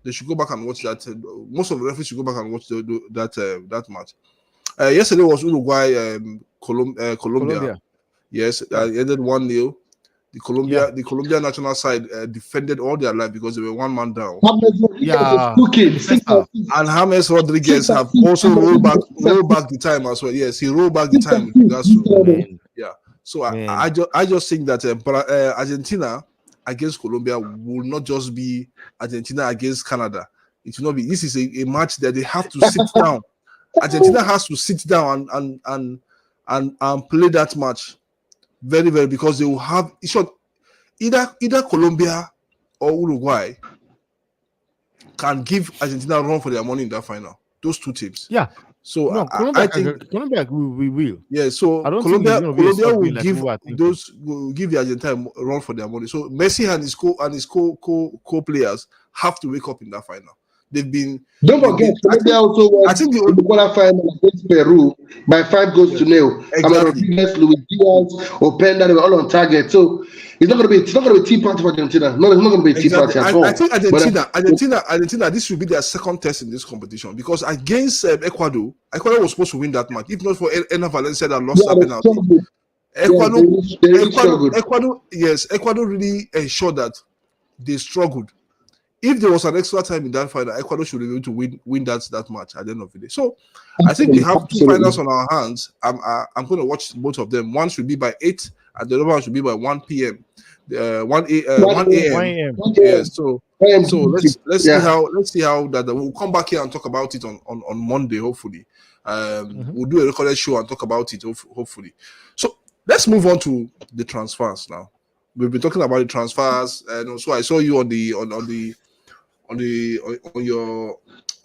They should go back and watch that. Most of the referees should go back and watch that match. Yesterday was Uruguay, Colombia. Yes, ended 1-0. The Colombia national side defended all their life because they were one man down. And James Rodriguez have also rolled back the time as well. Yes, he rolled back the time. So I just think that Argentina against Colombia will not just be Argentina against Canada. It will not be. This is a match that they have to sit down. Argentina has to sit down and play that match very, very, because they will have either Colombia or Uruguay can give Argentina a run for their money in that final. Those two teams. Yeah. So no, I think Colombia will. Yeah. So Colombia will give the Argentina a run for their money. So Messi and his co-players have to wake up in that final. Don't forget, Colombia also won the quarterfinal against Peru by 5-0. Exactly. Luis Diaz, Openda, they were all on target. So it's not going to be a tea party for Argentina. No, it's not going to be a tea party at all. I think Argentina, this will be their second test in this competition, because against Ecuador was supposed to win that match. If not for Ena Valencia that lost that penalty. Ecuador really ensured that they struggled. If there was an extra time in that final, Ecuador should be able to win that match at the end of the day. So I think we have two finals on our hands. I'm going to watch both of them. One should be by 8, and the other one should be by 1 p.m. 1 a.m. Yeah. So let's see how that we'll come back here and talk about it on Monday, hopefully. We'll do a recorded show and talk about it, hopefully. So let's move on to the transfers now. We've been talking about the transfers, and also I saw you on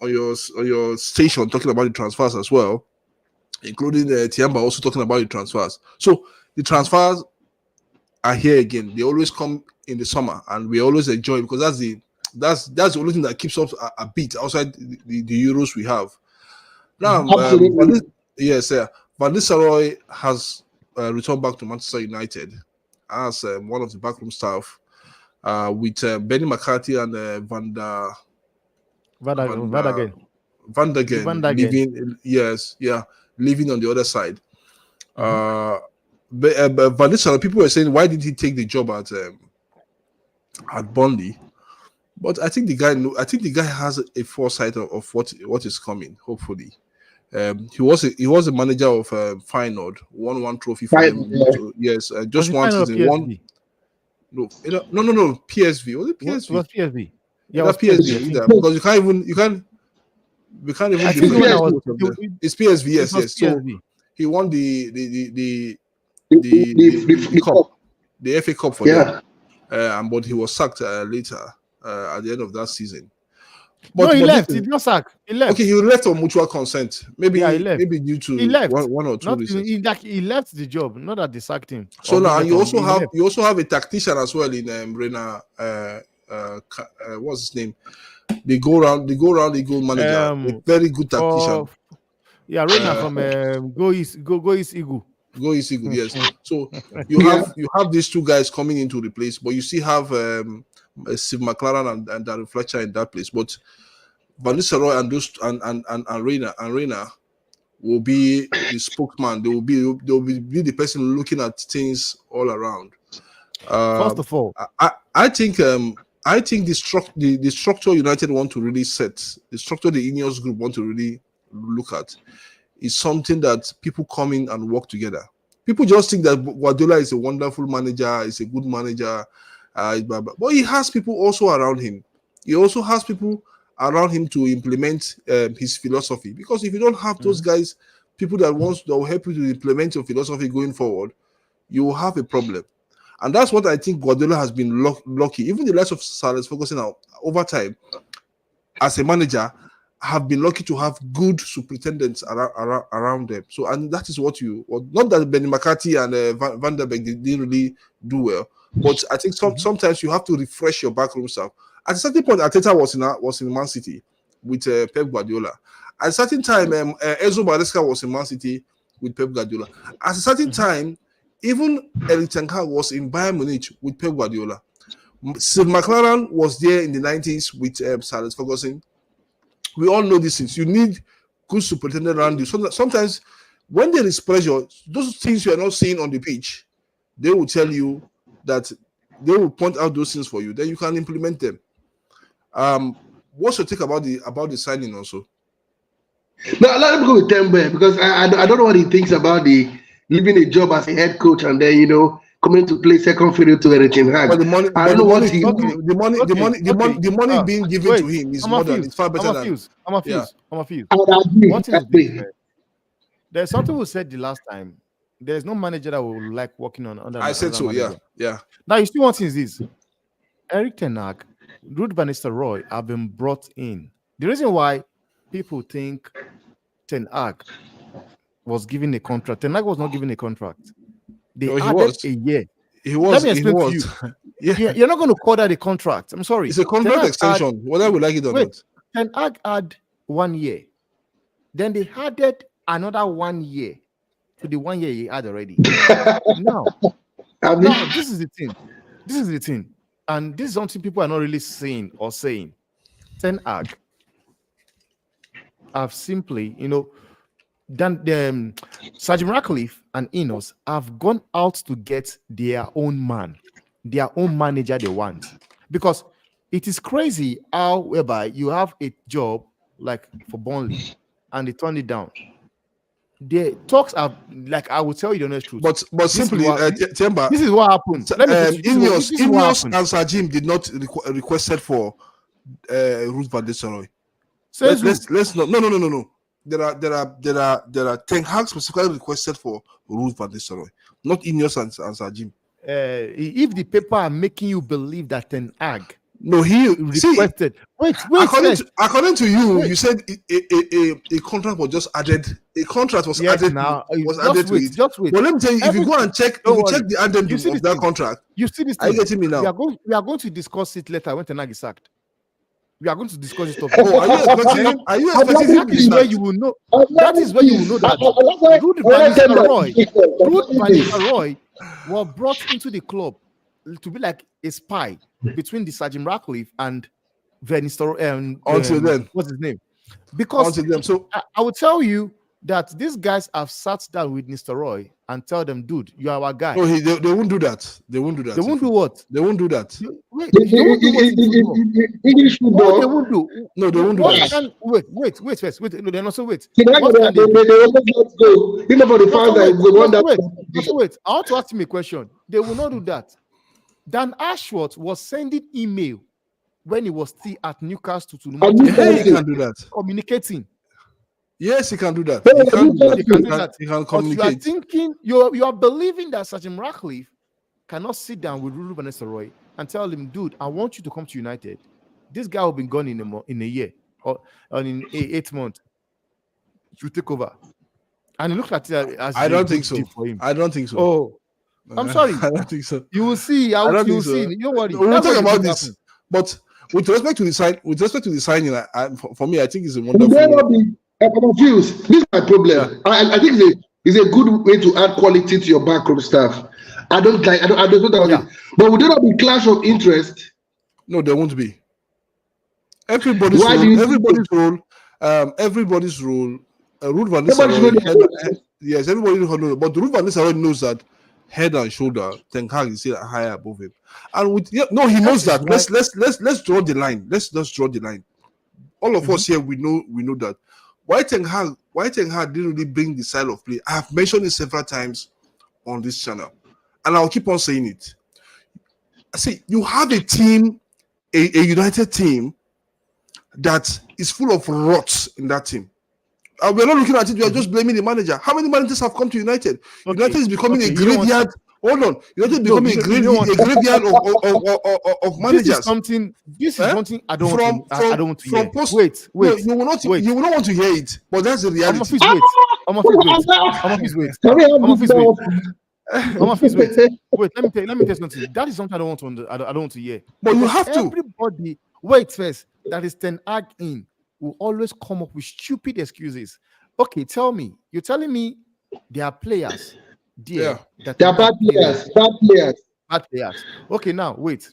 your station talking about the transfers as well, including Tiamba also talking about the transfers. So the transfers are here again. They always come in the summer, and we always enjoy it, because that's the only thing that keeps us a bit outside the Euros we have now. Van Nisterlrooy has returned back to Manchester United as one of the backroom staff. With Benny McCarthy and Van der Gen living on the other side. Van Nistelrooy, people were saying, why did he take the job at Burnley? But I think the guy has a foresight of what is coming. Hopefully, he was a manager of Feyenoord, won one trophy for them. Yes, just one season. No. PSV. Was it PSV? It was PSV. Yeah, it was PSV. Because we can't even differentiate. It's PSV. Yes. So he won the cup, the FA Cup for them. But he was sacked later at the end of that season. But he left. He did not sack. He left. Okay, he left on mutual consent. Maybe he left. Maybe due to one or two reasons. He left the job, not that they sacked him. So now you also have a tactician as well in Rena. What's his name? They go around the goal manager. A very good tactician. Rena from Go East Eagle. Go East Eagle, yes. So you have these two guys coming in to replace, but you still have Steve McLaren and Darren Fletcher in that place. But Van Nistelrooy and Reina will be the spokesman. They will be the person looking at things all around. First of all, I think the structure United want to really set, the structure the Ineos group want to really look at, is something that people come in and work together. People just think that Guardiola is a wonderful manager, is a good manager, but he has people also around him. He also has people around him to implement his philosophy. Because if you don't have those guys, people that will help you to implement your philosophy going forward, you will have a problem. And that's what I think Guardiola has been lucky. Even the likes of Sir Alex Ferguson now, over time, as a manager, have been lucky to have good superintendents around them. So, and that is what not that Benny McCarthy and Van der Beek didn't really do well, but I think sometimes you have to refresh your backroom staff. At a certain point, Arteta was in Man City with Pep Guardiola. At a certain time, Enzo Maresca was in Man City with Pep Guardiola. At a certain time, even Erik ten Hag was in Bayern Munich with Pep Guardiola. Steve McLaren was there in the 90s with Sir Alex Ferguson. We all know these things. You need good superintendent around you. So sometimes when there is pressure, those things you are not seeing on the pitch, they will tell you that they will point out those things for you. Then you can implement them. What's your take about the signing also? No, let me go with Tembe because I don't know what he thinks about the leaving a job as a head coach and then coming to play second fiddle to Erik ten Hag. But the money, I don't know what he. the money being given to him is more than it's far better than. I'm confused. I would agree. One thing is this, there's something we said the last time. There's no manager that will like working under. I said so. Manager. Yeah. Now you see one thing is this: Erik ten Hag, Ruud van Nistelrooy have been brought in. The reason why people think Ten Hag was given a contract. Ten Hag was not given a contract. They added a year. He was. Let me explain to you. Yeah. You're not going to call that a contract. I'm sorry. It's a contract extension, whether we like it or not. Ten Hag had 1 year. Then they added another 1 year to the 1 year he had already. now, this is the thing. This is the thing. And this is something people are not really saying or saying. Ten Hag have simply, Sergeant Ratcliffe and Enos have gone out to get their own man, their own manager they want. Because it is crazy how whereby you have a job like for Burnley and they turn it down. The talks are like I will tell you the honest truth. But simply, Temba, this is what happened. Ineos and Sir Jim did not requested for Ruud van Nistelrooy. Let's not. No. There are Ten Hag specifically requested for Ruud van Nistelrooy, not Ineos and Sir Jim. If the paper are making you believe that Ten Hag. No, he requested. Wait. According to you, you said a contract was just added. A contract was added. Now was added to it. Just wait. Well, let me tell you, if you go and check, check the addendum of that contract, you see this. Are you getting me now? We are going to discuss it later when Ten Hag is sacked. We are going to discuss this topic. Oh, are you expecting him? That is where you will know. That is where you will know that Ruud van Nistelrooy was brought into the club to be like a spy between the Sergeant Ratcliffe and Van Nistelrooy. Until then, what's his name? Because until then, so I will tell you that these guys have sat down with Nisterlrooy and tell them, dude, you are our guy. No, they won't do that. They won't do that. They won't do what? They won't do that. English football. They won't do. No, they won't do that. Wait first. Wait. No, they're not so wait. They almost let go. Even for the fans that the one that. Wait. I want to ask him a question. They will not do that. Dan Ashworth was sending email when he was still at Newcastle to he can do that. Communicating. Yes, he can do that. He can communicate. But you are thinking, you are believing that Sergeant Ratcliffe cannot sit down with Ruud van Nistelrooy and tell him, dude, I want you to come to United. This guy will be gone in a year or in 8 months. You take over. And it looks like as I don't think so. I don't think so. Oh, I'm sorry. I don't think so. You will see. You will see. You know what? We'll talk about this. But with respect to the signing, for me, I think it's a wonderful. I'm confused. This is my problem. Yeah. I think it's a good way to add quality to your backroom staff. I don't know it. But would there not be clash of interest? No, there won't be. Everybody's role. Ruud van Nistelrooy. Yes, everybody knows. But Ruud van Nistelrooy knows that head and shoulder, Ten Hag is still higher above him. And he knows that. Right. Let's draw the line. Let's just draw the line. All of us here, we know that. Why Ten Hag didn't really bring the style of play? I have mentioned it several times on this channel, and I'll keep on saying it. See, you have a team, a United team that is full of rots in that team. And we're not looking at it, we are just blaming the manager. How many managers have come to United? Okay. United is becoming a Okay, you know what? graveyard. Hold on. United is No, becoming you know what? a graveyard of This managers. is something. This is Eh? one thing I don't want to. I don't want to hear. post. Wait, No, wait, you will not. wait. You will not want to hear it, but that's the I'm reality. a wait. I'm a wait. I'm a wait. Can we have I'm a this wait. now? I'm a wait. Wait, let me tell you something. That is something I don't want to. I don't want to hear. But you Because have to. Everybody, wait first. That is Ten Hag in will always come up with stupid excuses. Okay, tell me. You're telling me there are players there that They're bad players. Bad players. bad players. Okay, now wait.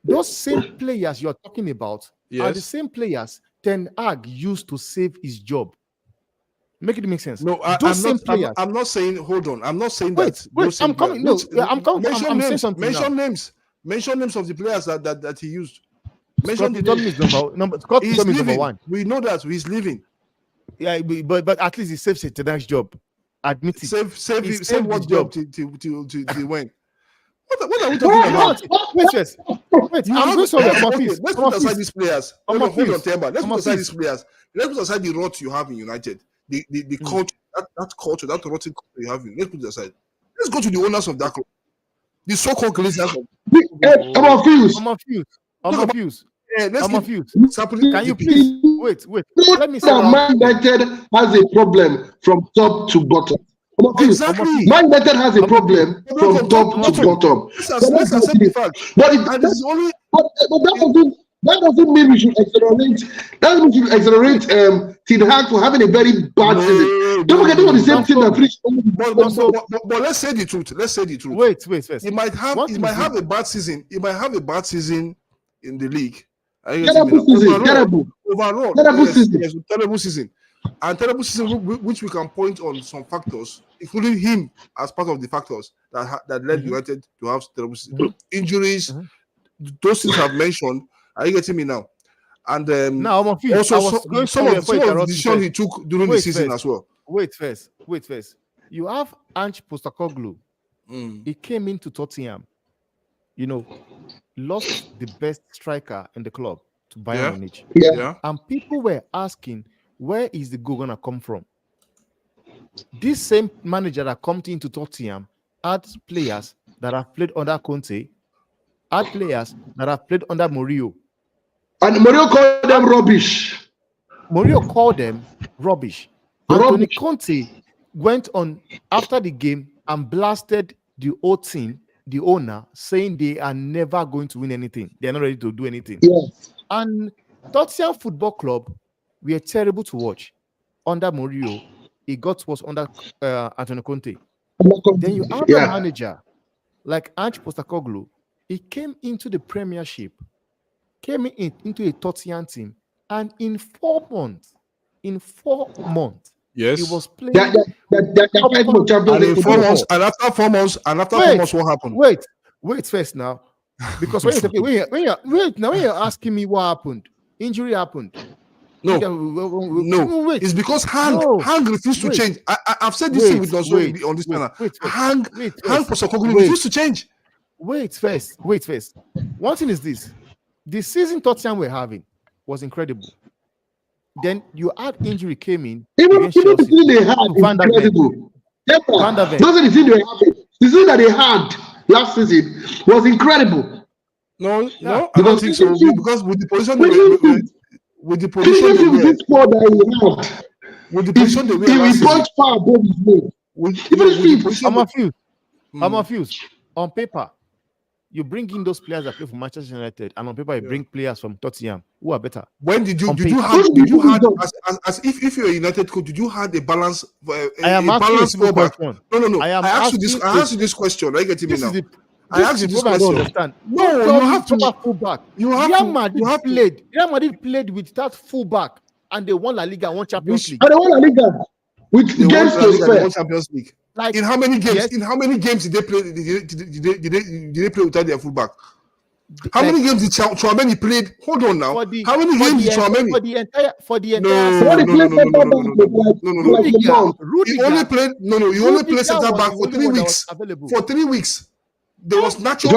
Those same players you're talking about are the Yes. same players Ten Hag used to save his job. Make it make sense. No, Those same players. I'm not saying. Hold on. I'm not saying Wait, that. wait. those same I'm coming. players- No, I'm coming. Mention I'm saying names. something Mention now. names. Mention names of the players that he used. Scott Mention the McTominay names. is number. Scott He's McTominay is number leaving. one. We know that he's leaving. Yeah, but at least he saves Ten Hag's job. Admit it. Save He save saved what his job job. till when? What are we talking about? Wait, yes. Wait, You I'm have- very sorry. I'm okay, confused. let's I'm put aside confused. these players. I'm Hold on, confused. Temba. Let's I'm put aside confused. these players. Let's put aside the rot you have in United. The culture, that culture, that rotten culture you have in. Let's put it aside. Let's go to the owners of that club. The so-called glaziers. I'm confused. I'm confused. I'm Look, confused. Let's I'm keep confused. sampling Can you the please wait? Let me say That what I'm Man United has a problem from top to bottom. I'm confused. Exactly. Man United has a problem from top From to bottom. Let's accept the fact. But And this is only but that doesn't mean we should exonerate. That doesn't mean we should exonerate Ten Hag for having a very bad season. Don't forget, they were the same team that finished. but let's say the truth. Let's say the truth. Wait. First. He might have What is have it? a bad season. He might have a bad season in the league. Are you Terrible getting me now? season. Terrible. Overall, Terrible yes, season. yes, terrible season. And terrible season, which we can point on some factors, including him as part of the factors that led United to have terrible season. Injuries, those things I've mentioned. Are you getting me now? And Now I'm confused. also some of the decisions he took during the season first. as well. Wait first. You have Ange Postecoglou. He came into Tottenham. Lost the best striker in the club to Bayern Munich. Yeah. And people were asking, where is the goal gonna come from? This same manager that comes into Tottenham had players that have played under Conte, had players that have played under Mourinho. And Mourinho called them rubbish. Anthony Conte went on after the game and blasted the whole team, the owner, saying they are never going to win anything. They're not ready to do anything. Yes. And Tottenham Football Club were terrible to watch. Under Mourinho, it got worse under Antonio Conte. Then you have a manager like Ange Postecoglou. He came into the Premiership, into a Tottenham team, and in 4 months, yes, he was playing. And after 4 months, what happened? Wait first now, because when you're asking me what happened, injury happened. No, it's because Hang refused to change. I've said this thing with us on this channel. Hang Postecoglou refused to change. Wait first. One thing is this: the season Tottenham were having was incredible. Then you had injury came in. Even the season they had was incredible. Those are the things they were having. The season that they had last season was incredible. No, I don't think so. Because with the position they he punched far above his weight. I'm confused. On paper, you bring in those players that play for Manchester United, and on paper, you bring players from Tottenham who are better. When did you have as if you're a United coach, did you have a balance? I am asking you a question. No. I asked you this question. I get it now. I asked you this question. I don't understand. No, you have to fullback. Real Madrid played with that fullback, and they won La Liga, won Champions League. And they won La Liga with games to spare. Champions League. Like, in how many games? Yes. In how many games did they play? Did they play without their fullback? How many games did Chouameni played? Hold on now. How many games did Chouameni? For the entire No. He only played center back for 3 weeks. For 3 weeks. There was Nacho.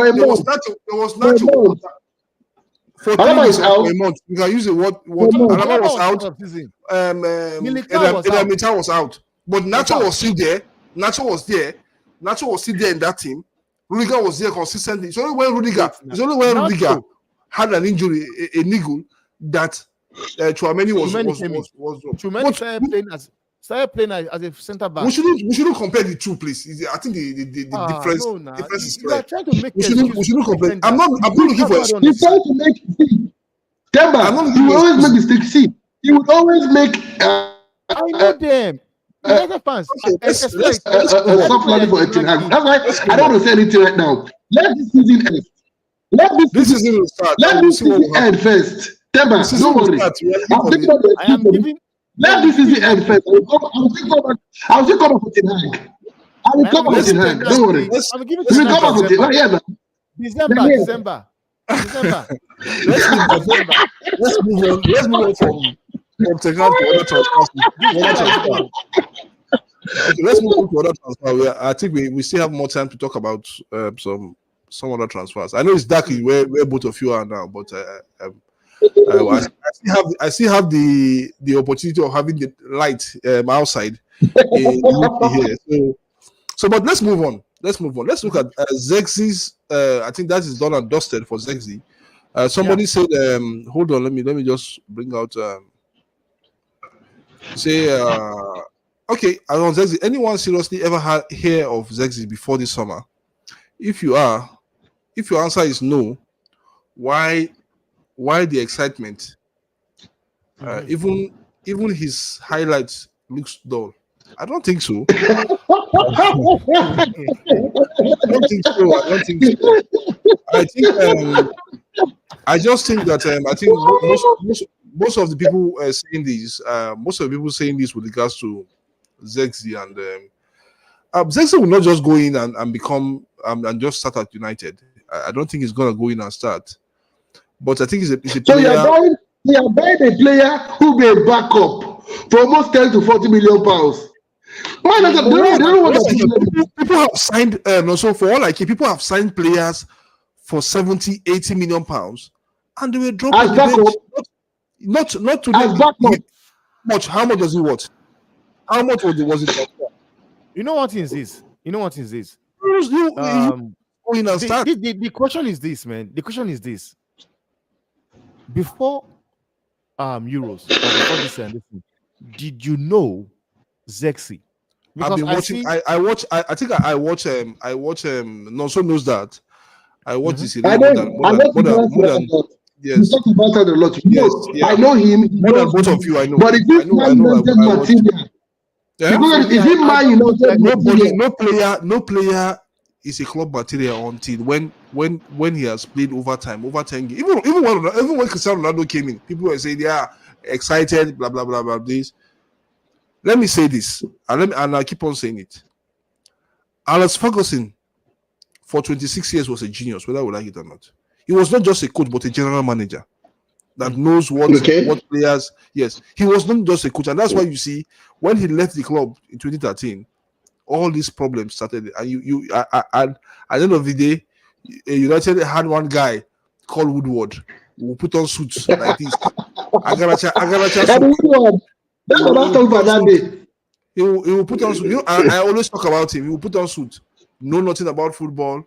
for 3 Alaba weeks is or for out a month. You can use it. What for a month. Alaba was out. of season. Militao was out, but Nacho was still there. Nacho was there. Nacho was still there in that team. Rudiger was there consistently. It's only when Rudiger had an injury, a niggle, that Chouameni was Chouameni started playing as a centre back. We shouldn't compare the two, please. I think the difference is you are trying to make we shouldn't compare. I'm not looking for a He's trying to make Demba, he will always make mistakes. See, he would always make I know them. United fans. Let's soft landing for Ten Hag. That's why I don't want to say anything right now. Let this season end. Let this season end first. Demba, don't worry. I'm thinking about the let this season end first. I'll still come up for Ten Hag. I will come up for Ten Hag. Don't worry. We will come up for Ten Hag. Yeah, December. Let's move on from Ten Hag to other transfers. Okay, let's move on to other transfers. I think we still have more time to talk about some other transfers. I know it's dark where both of you are now, but I still have the opportunity of having the light outside here. So, but let's move on. Let's look at Zexy's. I think that is done and dusted for Zexy. Somebody said, hold on, let me just bring out. Okay, on Zexy. Anyone seriously ever hear of Zexy before this summer? If your answer is no, why the excitement? Even his highlights looks dull. I don't think so. I don't think so. I just think that I think most of the people saying this, with regards to Zexy and Zexy will not just go in and become and just start at United. I don't think he's gonna go in and start. But I think he's a player. So you're buying a player who will be a backup for almost 10 to 40 million pounds. Why not? People have signed so for all like people have signed players for 70, 80 million pounds, and they were dropped as backup. Not to as backup. Much. How much does it worth? How much was it? You know what is this? The question is this, man. The question is this. Before Euros, before this, did you know Zexy? Because I've been watching. I watch. Nonso knows that. I watch this. I know. More than yes. We talk about that a lot. Yes. I know him. More than both of you, I know. But is this man material? Because is it man no player is a club material until when he has played over 10 games. Even when Cristiano Ronaldo came in, people were saying they are excited, blah blah blah blah. This. Let me say this, and I keep on saying it. Alex Ferguson, for 26 years, was a genius, whether we like it or not. He was not just a coach, but a general manager that knows what players. Yes, he was not just a coach, and that's why you see when he left the club in 2013, all these problems started. And at the end of the day, United had one guy called Woodward who put on suits like this. Agaracha. That's what I'm talking about that day. He will put on suit. You know, I always talk about him. He will put on suit. Know nothing about football.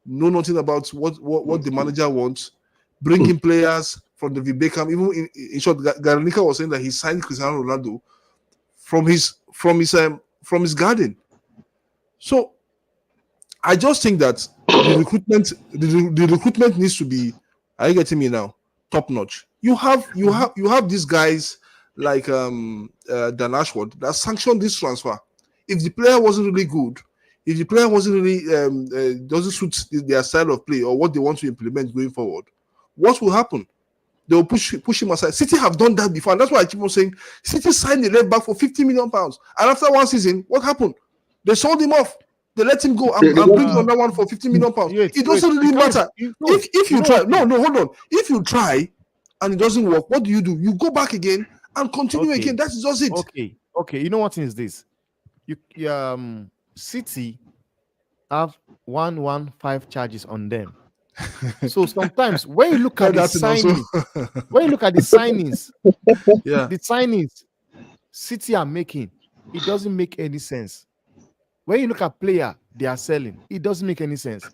Know nothing about what the manager wants. Bringing players from the Beckham. Even in short, Garnica was saying that he signed Cristiano Ronaldo from his garden. So I just think that the recruitment needs to be. Are you getting me now? Top notch. You have these guys like Dan Ashworth that sanctioned this transfer. If the player wasn't really good, if the player wasn't really doesn't suit their style of play or what they want to implement going forward, what will happen? They will push him aside. City have done that before, and that's why I keep on saying City signed the left back for 50 million pounds, and after one season, what happened? They sold him off. They let him go and bring another one for 50 million pounds. It doesn't really matter. If you try, hold on. If you try and it doesn't work, what do? You go back again and continue again. That's just it. Okay. You know what is this? City have 115 charges on them. So sometimes when you look at the That's it also. signings, when you look at the signings, Yeah. the signings City are making, it doesn't make any sense. When you look at player they are selling, it doesn't make any sense.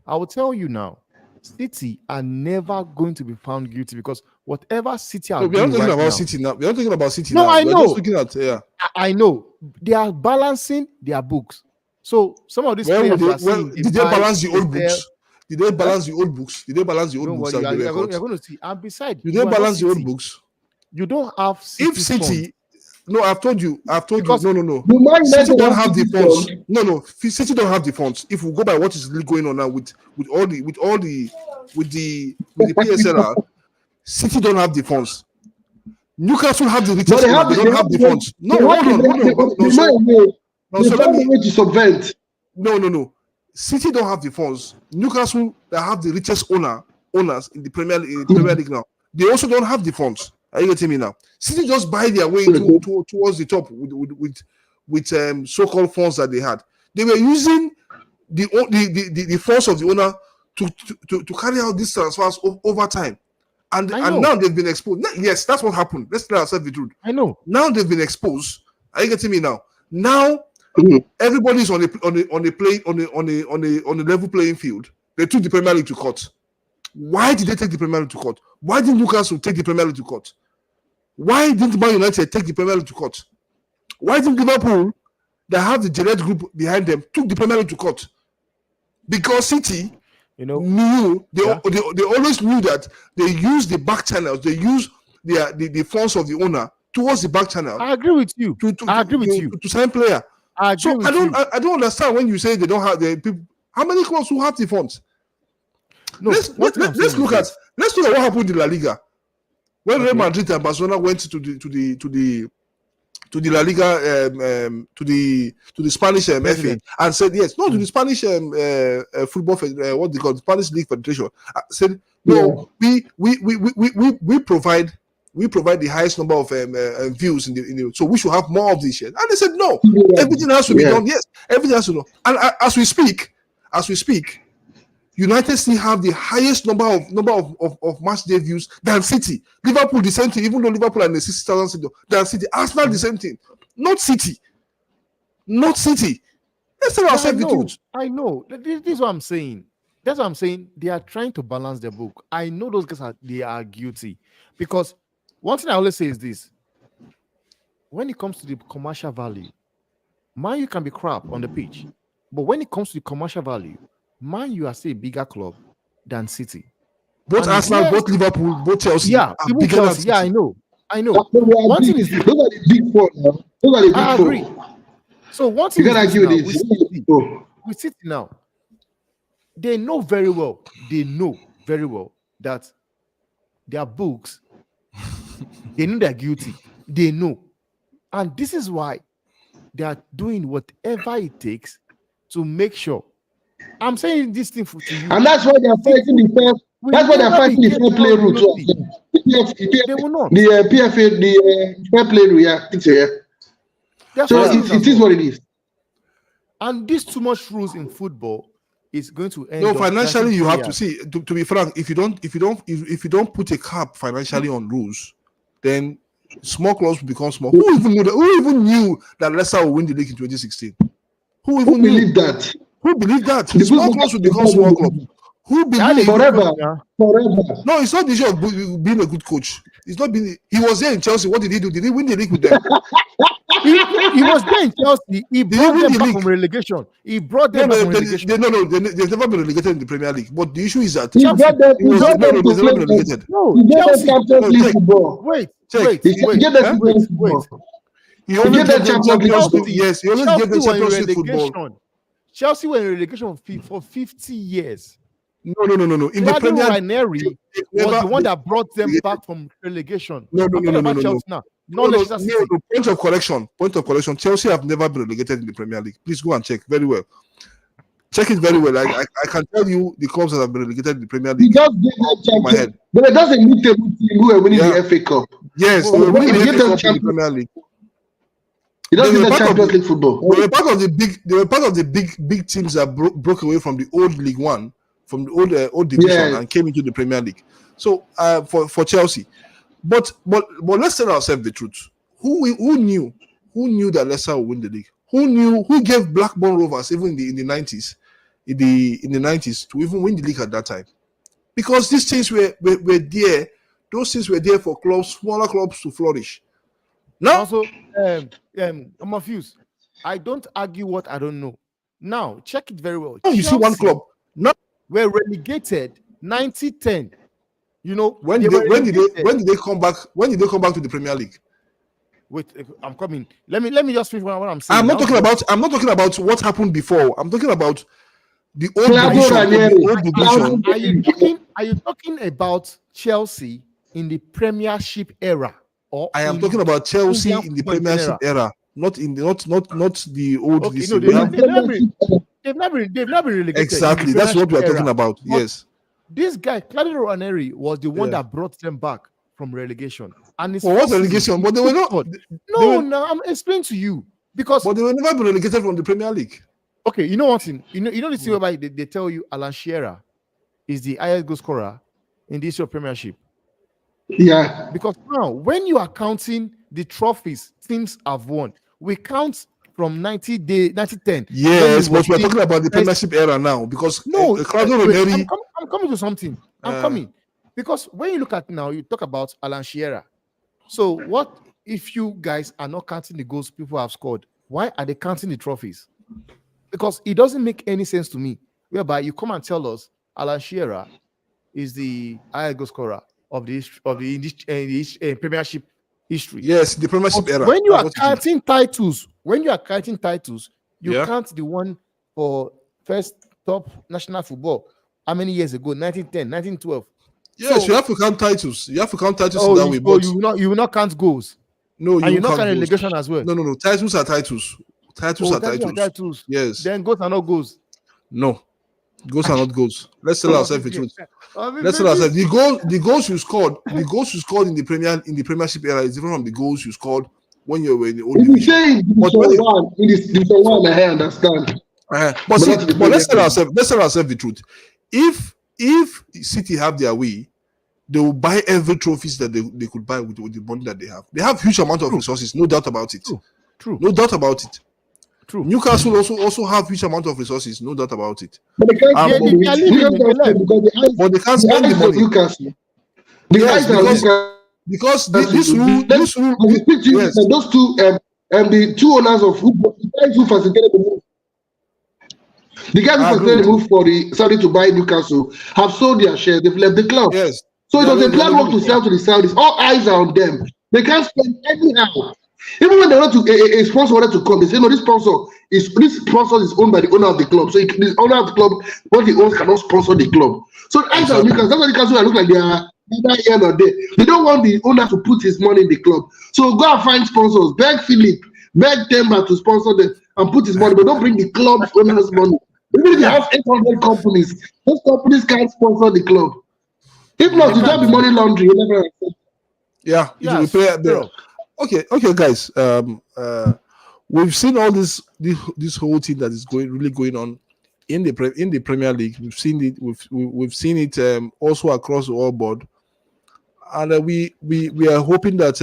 I will tell you now, City are never going to be found guilty because whatever City are No, we are not doing talking right about now. City now. We are not talking about City No, now. I We are just know. looking at I know. They are balancing their books. So some of these when would players they, you are when seeing, they did they buy, balance the they old sell. books? Did they Huh? balance the old books? Did they balance the old Don't books worry, that they were caught? you're going to see. And besides, Did they you are not balance the old City. books? You don't have If City's funds City, no, I've told you, because no, no, no. The Man City United don't have have the City's funds. fund. No, no, City don't have the funds. If we go by what is really going on now with the PSLR, City don't have the funds. Newcastle have the But richest they owner. have They the, don't have the funds. No, hold on, hold on. No, they so find a way. no, They so let find a me. way to subvert. No, no, no. City don't have the funds. Newcastle that have the richest owners in the Premier League now. They also don't have the funds. Are you getting me now? City just buy their way towards the top with so-called funds that they had. They were using the funds of the owner to carry out these transfers over time. And now they've been exposed. Yes, that's what happened. Let's tell ourselves the truth. I know. Now they've been exposed. Are you getting me now? Now everybody's on a level playing field. They took the Premier League to court. Why did they take the Premier League to court? Why didn't Newcastle take the Premier League to court? Why didn't Man United take the Premier League to court? Why didn't Liverpool, that have the Gillette Group behind them, took the Premier League to court? Because City, knew they always knew that they use the back channels, they use the funds of the owner towards the back channel. I agree with you. To sign player. I don't understand when you say they don't have the people. How many clubs who have the funds? No, let's look at what happened in La Liga when Real Madrid and Barcelona went to the La Liga to the Spanish FA and said yes, no, to the Spanish football what they call the Spanish League Federation said no, we provide the highest number of views in the so we should have more of this shit. And they said no, everything has to be done. Yes, everything has to be done. And as we speak, United still have the highest number of match day views than City. Liverpool the same thing, even though Liverpool are in the 60,000 than City. Arsenal the same thing. Not City. Let's tell ourselves the truth. I know. This is what I'm saying. That's what I'm saying. They are trying to balance their book. I know those guys are guilty. Because one thing I always say is this. When it comes to the commercial value, Man U can be crap on the pitch. But when it comes to the commercial value, Man U are still a bigger club than City. Both Arsenal, both Liverpool, both Chelsea. Yeah, even Chelsea. Yeah, I know. One thing is those are the big four now. Those are the big four. I agree. So one thing you gotta argue this. With City now, they know very well that their books, they know they're guilty. They know. And this is why they are doing whatever it takes to make sure. I'm saying this thing to you. And that's why they're fighting the fair. That's why they're fighting the fair play route. They will not. The PFA, the fair play route, yeah. So it is what it is. And this too much rules in football is going to end. No, financially you have to see. To be frank, if you don't put a cap financially on rules, then small clubs will become small. Who even knew that Leicester will win the league in 2016? Who believed that? Who believed that? Small clubs will become small clubs. Who believed forever? No, it's not the issue of being a good coach. It's not being. He was there in Chelsea. What did he do? Did he win the league with them? he was there in Chelsea. He brought them back from relegation. He brought them back from relegation. They've never been relegated in the Premier League. But the issue is that they've never been relegated. No, Wait. He only gave them Champions League. Yes, he only gave them Champions League football. Chelsea were in relegation for 50 years. No. In the Premier League, was the one that brought them back from relegation. No. Point of correction. Chelsea have never been relegated in the Premier League. Please go and check very well. Check it very well. I can tell you the clubs that have been relegated in the Premier League. He just gave them Champions. But that's a mid-table team who are winning the FA Cup. Yes, they were winning the FA Cup in the Premier League. He doesn't get Champions League football. They were part of the big teams that broke away from the old League One from the old division Yeah. and came into the Premier League. So for Chelsea, but let's tell ourselves the truth. Who knew that Leicester would win the league? Who gave Blackburn Rovers even in the 90s, in the 90s to even win the league at that time? Because these things were there. Those things were there for clubs, smaller clubs to flourish. Now, Also, I'm confused. I don't argue what I don't know. Now, check it very well. you see one club. Now, were relegated 90-10. You know, when did they come back? When did they come back to the Premier League? Wait, I'm coming. Let me just finish what I'm saying. I'm not talking about what happened before. I'm talking about the old division. Are you talking about Chelsea in the Premiership era? Or I am talking about Chelsea in the Premiership era, not the old. Okay, no, they've never been relegated. Exactly, that's what we are talking about. But yes, this guy Claudio Ranieri was the one that brought them back from relegation. And it's what relegation? But they were not. No, I'm explaining to you because. But they were never been relegated from the Premier League. Okay, you know what? You know the thing whereby they tell you Alan Shearer is the highest goal scorer in this year Premiership. Yeah. Because now, when you are counting the trophies teams have won, we count from 90-10. Yes, but we're talking about the Premiership era now because Claudio Ranieri. I'm coming to something. I'm coming because when you look at now, you talk about Alan Shearer. So what if you guys are not counting the goals people have scored? Why are they counting the trophies? Because it doesn't make any sense to me. Whereby you come and tell us Alan Shearer is the highest goal scorer of the Premiership history. Yes, the Premiership era. When you are counting titles, you count the one for first top national football. How many years ago? 1910, 1912. Yes, you have to count titles. You have to count titles in that way. But you will not count goals. No, you will not count relegation as well. No. Titles are titles. Titles are titles. Yes. Then goals are not goals. No. Goals are not goals. Let's tell ourselves the truth. Let's tell ourselves the goals you scored in the Premiership era is different from the goals you scored when you were in the old division. Division 1, I understand. But let's tell ourselves the truth. If City have their way, they will buy every trophies that they could buy with the money that they have. They have huge amount of resources, no doubt about it. True. No doubt about it. True. Newcastle also have huge amount of resources, no doubt about it. But they can't spend the money. Newcastle. Because this rule, yes. Those two the two owners of football, the guys who facilitated the move. The guys who facilitated the move for the Saudi to buy Newcastle have sold their shares. They've left the club. Yes. So it was a plan work to sell to the Saudis. All eyes are on them. They can't spend anyhow. Even when they want to a sponsor wanted to come, they say no. This sponsor is owned by the owner of the club. So the owner of the club, what he owns, cannot sponsor the club. So eyes are on Newcastle. That's why Newcastle look like they are either here or there. They don't want the owner to put his money in the club. So go and find sponsors. Beg Philip, beg Temba to sponsor them and put his money, but don't bring the club's owner's money. Even if you have 800 companies, those companies can't sponsor the club. If not, it will be money laundering. Yeah, it will be Okay, guys. We've seen all this whole thing that is going on in the Premier League. We've seen it. We've seen it also across the whole board, and we are hoping that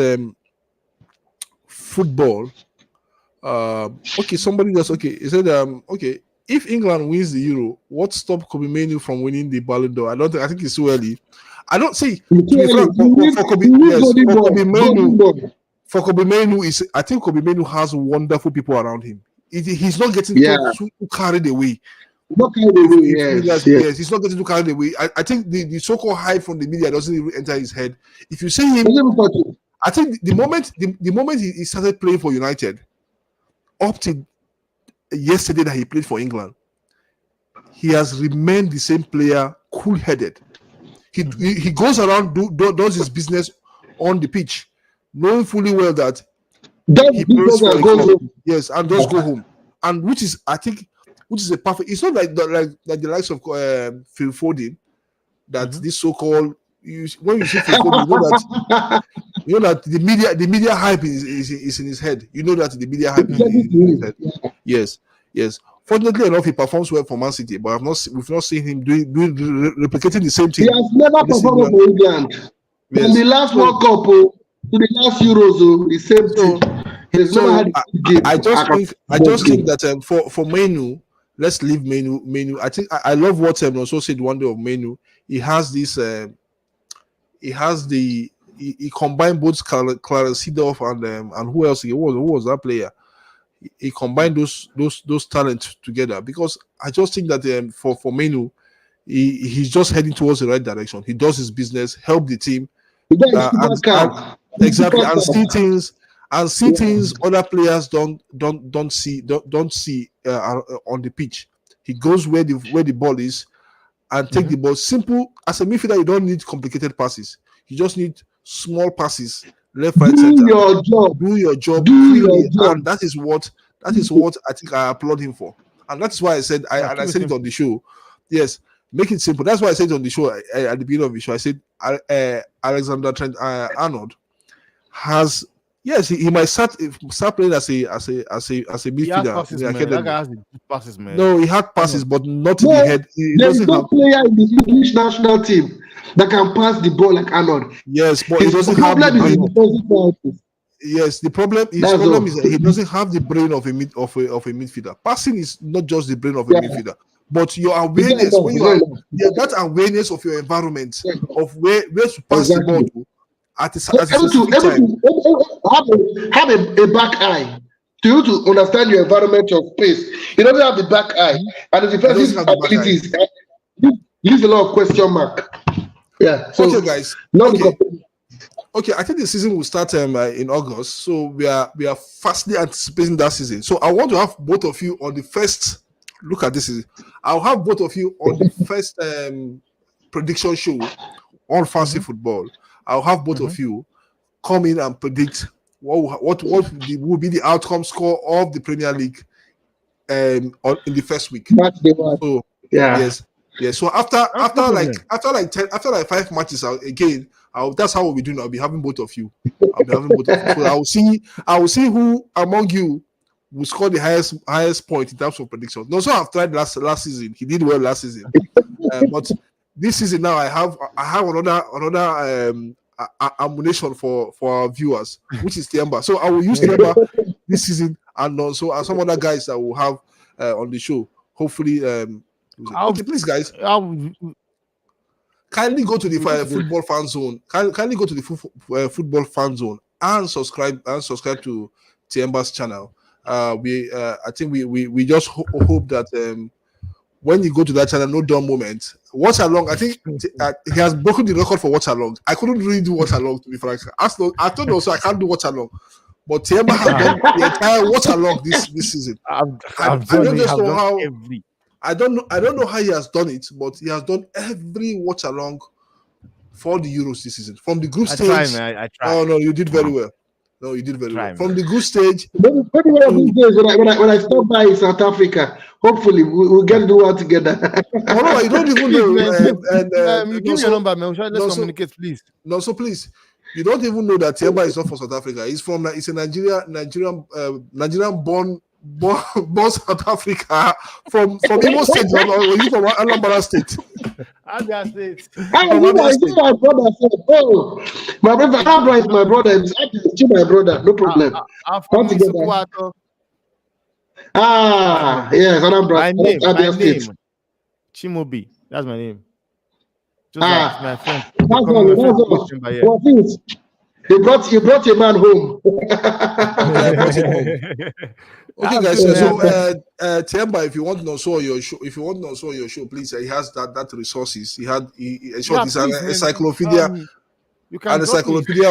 football. Somebody just he said if England wins the Euro, what stops Kobe Mainoo from winning the Ballon d'Or? I think it's too early. I don't see. For Kobe Mainoo, I think Kobe Mainoo has wonderful people around him. He's not getting too carried away. Yes, he's not getting too carried away. I think the so-called hype from the media doesn't even enter his head. If you see him, I think the moment he started playing for United, up to yesterday that he played for England, he has remained the same player, cool-headed. He goes around, does his business on the pitch, knowing fully well that he plays for a club. Yes, and does go home, and which is a perfect. It's not like the likes of Phil Foden, that this so-called. When you see Phil Foden, you know that the media hype is in his head. You know that the media hype is in his head. Yes. Fortunately enough, he performs well for Man City, but we've not seen him replicating the same He thing. has never performed for England. From the last World Cup to the last Euros, the same thing. He's never had a good game. I just think that for Menu, let's leave Menu. I think I love what also said one day of Menu. He has this. He combined both Clarence Seedorf and who else? Who was that player? He combined those talents together, because I just think that for Menu, he's just heading towards the right direction. He does his business, help the team, exactly, and see things other players don't see on the pitch. He goes where the ball is and take the ball. Simple. As a midfielder, you don't need complicated passes. You just need small passes, left, right, center. Do your job. And that is what I think I applaud him for. And that's why I said I said it on the show. Yes, make it simple. That's why I said it on the show at the beginning of the show. I said Alexander Trent Arnold has. Yes, he might start playing as a midfielder. That guy has passes, man. No, he had passes, but not in the head. There's no player in the English national team that can pass the ball like Arnold. Yes, but he doesn't have the brain. Yes, the problem is that he doesn't have the brain of a midfielder. Passing is not just the brain of a midfielder, but your awareness that awareness of your environment, of where to pass the ball to. At a specific time. Have a back eye to understand your environment, your space. He doesn't have the back eye, and the defensive abilities leaves a lot of question mark. Yeah. So, okay, guys. Okay, I think the season will start in August, so we are fastly anticipating that season. So I want to have both of you on the first look at this season. I'll have both of you on the first prediction show on Fancy Football. I'll have both of you come in and predict what will be the outcome score of the Premier League in the first week. So yes. So after 5 matches again, that's how we'll be doing. I'll be having both of you. So I will see who among you will score the highest point in terms of predictions. No, so I've tried last season. He did well last season, but this season now I have another ammunition for our viewers, which is Tiamba. So I will use Tiamba this season, and also some other guys that will have on the show. Hopefully, please guys, kindly go to the football fan zone. Kindly go to the football fan zone and subscribe to Tiamba's channel. I think we just hope that. When you go to that channel, no dumb moment. Watch along. I think he has broken the record for watch along. I couldn't really do watch along, to be frank. I thought also I can't do watch along, but Tiamba has done the entire watch along this season. I don't know how he has done it, but he has done every watch along for the Euros this season. From the group stage. I tried. Oh no, you did very well. No, you did very well. From the group stage. Maybe one of these days when I stop by in South Africa, hopefully we'll get to do all together. No, you don't even know. You give me your number, man. Let's communicate, please. No, so please. You don't even know that Tiamba is not from South Africa. He's a Nigerian born South Africa from Imo State, or you from Anambra State? Abia State. My brother said, my brother, Anambra is my brother. It's my brother. No problem. Come together. Yes, Anambra. My name. Chimobi. That's my name. Just like my friend. That's all. He brought your man home. Okay, guys. So Tiamba, if you want to know your show, please. He has that resources. He's an encyclopedia. You can an encyclopedia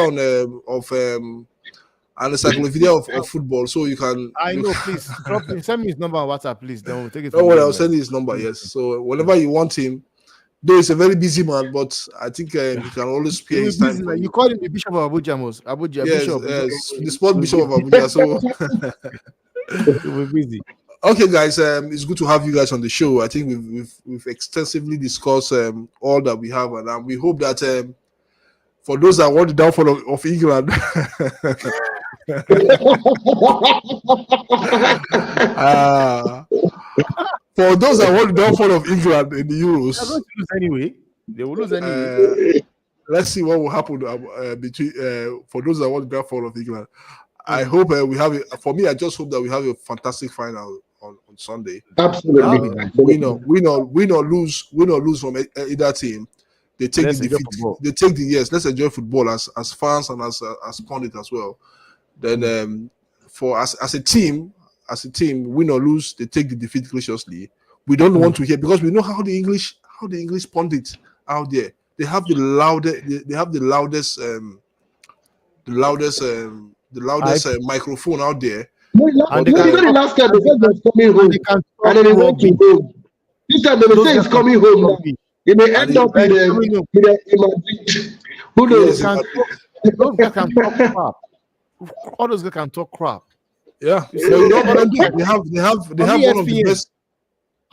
an encyclopedia of football. So you can. Please send me his number on WhatsApp, please. Then we'll take it. No, I'll send you his number. Yes. So whenever you want him. Though he's a very busy man, but I think he can always spare his time. You call him the Bishop of Abuja, Abuja. Yes, Bishop. The sport Bishop of Abuja. So we're busy. Okay, guys, it's good to have you guys on the show. I think we've extensively discussed all that we have, and we hope that for those that want the downfall of England, For those that want the downfall of England in the They're Euros, going to lose anyway. They will lose anyway. let's see what will happen between for those that want the downfall of England. I Mm. hope we have it. For me, I just hope that we have a fantastic final on Sunday. Absolutely. Win or lose from either team. They take Let's the enjoy defeat. football. They take the yes. Let's enjoy football as fans and as pundits as well. Then for as a team, win or lose, they take the defeat graciously. We don't want to hear because we know how the English pundits out there. They have the loudest microphone out there. And they You can know the talk, last time they said he was coming and home, they can and then he talk went to rubbish. home. This time they will Those say guys he's can coming talk home now. rubbish. He may And end he- up Like, coming home, in Madrid. Who Yes, knows? can talk, those guys can talk crap. All those guys can talk crap. yeah. You see, No, you don't all blame those them. guys They have from one of the ESPN. best.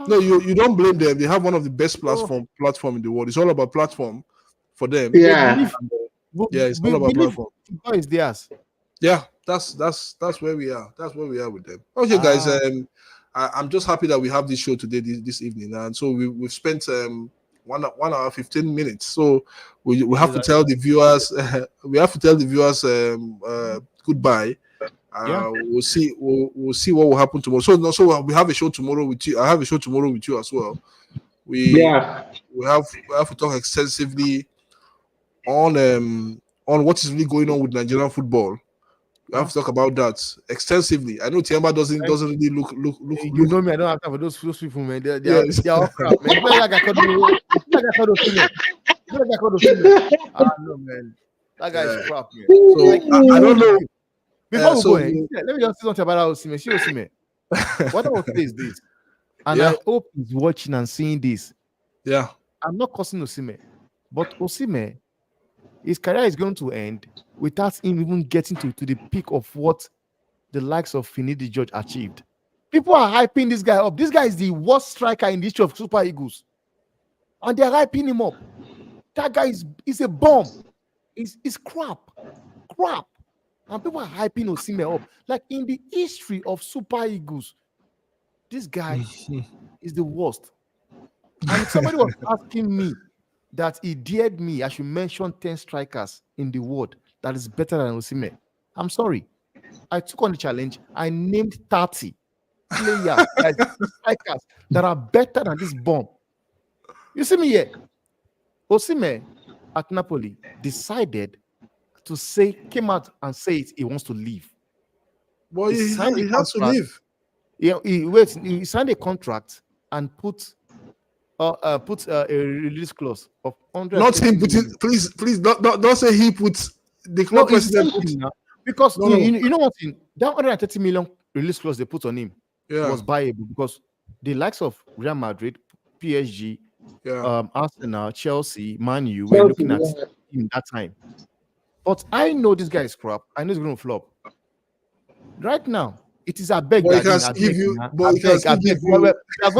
No, you don't blame them. They have one of the best Oh, platform in the world. It's all about platform for them. they Yeah. believe, Yeah, it's all about believe platform. football is theirs. Yeah, that's where we are. That's where we are with them. Okay, guys. Ah, I'm just happy that we have this show today, this evening, and so we've spent 1 hour 15 minutes. So we have to that's tell the viewers goodbye. yeah. We'll see what will happen tomorrow. So we have a show tomorrow with you. I have a show tomorrow with you as well. We Yeah. we have to talk extensively on what is really going on with Nigerian football. We have to talk about that extensively. I know Tiamba doesn't really look. You know me, I don't have time for those people, man. Yes. They're all crap, man. You know that guy called me. You know that guy called Osimhen. You know that guy called Osimhen. Ah, no, man. That guy is crap, man. So Like, I don't know. before we so go, let me just say something about that Osimhen. See Osimhen. What I will say is this, and Yeah. I hope he's watching and seeing this. Yeah. I'm not cursing Osimhen, but Osimhen, his career is going to end without him even getting to the peak of what the likes of Finidi George achieved. People are hyping this guy up. This guy is the worst striker in the history of Super Eagles, and they're hyping him up. That guy is a bomb. He's crap, and people are hyping Osimhen up. Like in the history of Super Eagles, this guy is the worst. And somebody was asking me that he dared me I should mention 10 strikers in the world that is better than Osimhen. I'm sorry. I took on the challenge. I named 30 players, strikers that are better than this bomb. You see me here? Osimhen at Napoli decided came out and said he wants to leave. Well, he has to leave. He signed a contract and put a release clause of 100. Not him putting. Please, don't say he puts. The club president put. Because you know what? That 130 million release clause they put on him was buyable because the likes of Real Madrid, PSG, Arsenal, Chelsea, Man U were looking at him that time. But I know this guy is crap. I know he's going to flop. Right now, it is a beg. We are going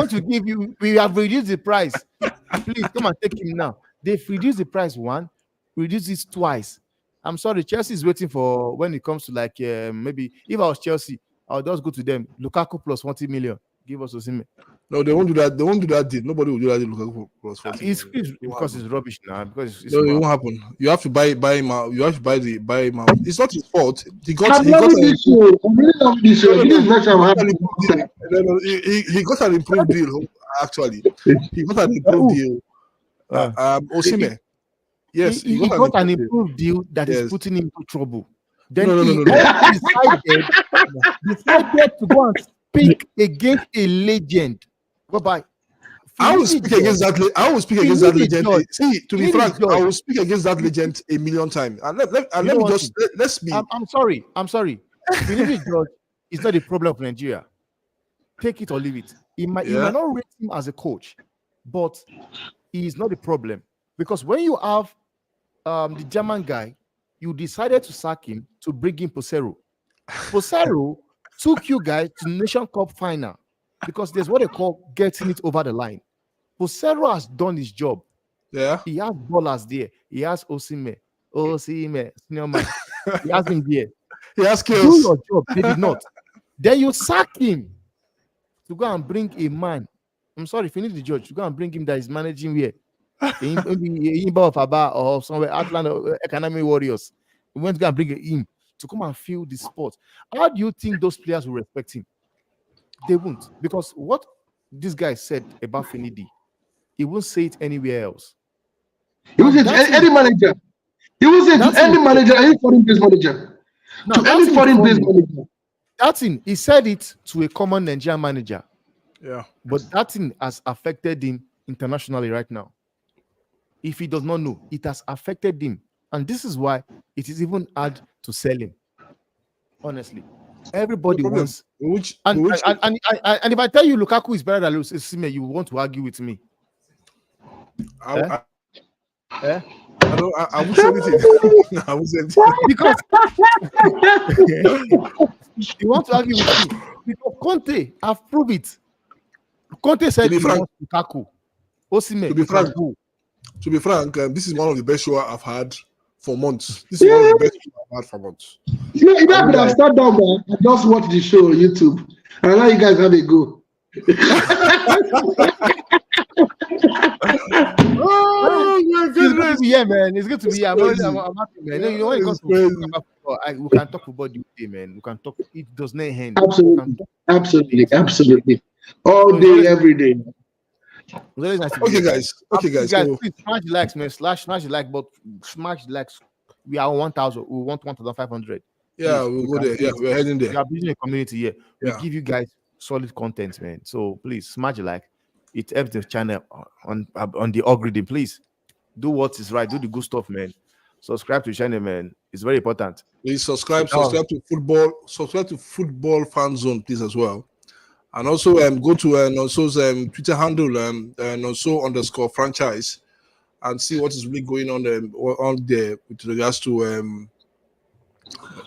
to give you. We have reduced the price. Please come and take him now. They've reduced the price reduced it twice. I'm sorry, Chelsea is waiting for when it comes to like maybe if I was Chelsea, I'll just go to them. Lukaku plus 40 million. Give us Osimhen. No, they won't do that. They won't do that deal. Nobody will do that deal. Lukaku plus 40 it's because it's rubbish now. Because no, it won't happen. You have to buy him out. You have to buy him out. It's not his fault. He got an improved deal. Actually, he got an improved deal. Osimhen. Yes, he got an improved deal that is putting him into trouble. Then no. decided to go and speak against a legend. Goodbye. I will speak against that. Legend. See, to be frank, I will speak against that legend a million times. And let's be. I'm sorry. Finidi George is not the problem of Nigeria. Take it or leave it. You might not rate him as a coach, but he is not the problem. Because when you have the German guy, you decided to sack him to bring in Posero. Posero took you guys to Nation Cup final because there's what they call getting it over the line. Posero has done his job. Yeah. He has ballers there. He has Osimhen, senior man. He has him there. He has skills. Do your job. They did not. Then you sack him to go and bring a man I'm sorry, if you need the judge, you go and bring him that is managing where in of Aba or somewhere Outland or Economic Warriors. We went to go and bring him to come and feel the sport. How do you think those players will respect him? They won't, because what this guy said about Finidi, he won't say it anywhere else. He was And to that's any manager. He was to any manager, any foreign-based manager. now To any foreign-based manager. that thing, he said it to a common Nigerian manager, Yeah. but that thing has affected him internationally right now. If he does not know, it has affected him, and this is why it is even hard to sell him. Honestly, everybody wants. And if I tell you Lukaku is better than Osimhen, you want to argue with me? I won't say anything. I won't say anything. Because you want to argue with me. Because Conte, I've proved it. Conte said he wants Lukaku. Osimhen, to be frank, this is one of the best shows I've had for months. This is one of the best shows I've had for months. You know, I could have sat down and just watch the show on YouTube, and now you guys have a go. Oh my goodness! Yeah, man, it's good to be here. I'm happy, man. You know, when it comes to football, we can talk football day, man. We can talk. It does not end. Absolutely, all day, every day. Okay, guys. So, please smash the likes, man. Smash the like, but smash the likes. We are 1,000. We want 1,500. Yeah, we'll go there. Yeah, we're heading there. We are building a community here. We Yeah. give you guys solid content, man. So please smash the like. It helps the channel on the algorithm. Please do what is right. Do the good stuff, man. Subscribe to the channel, man. It's very important. Please subscribe to football. Subscribe to Football Fan Zone, please, as well. And also go to Nonso's Twitter handle Nonso _franchise and see what is really going on there with regards to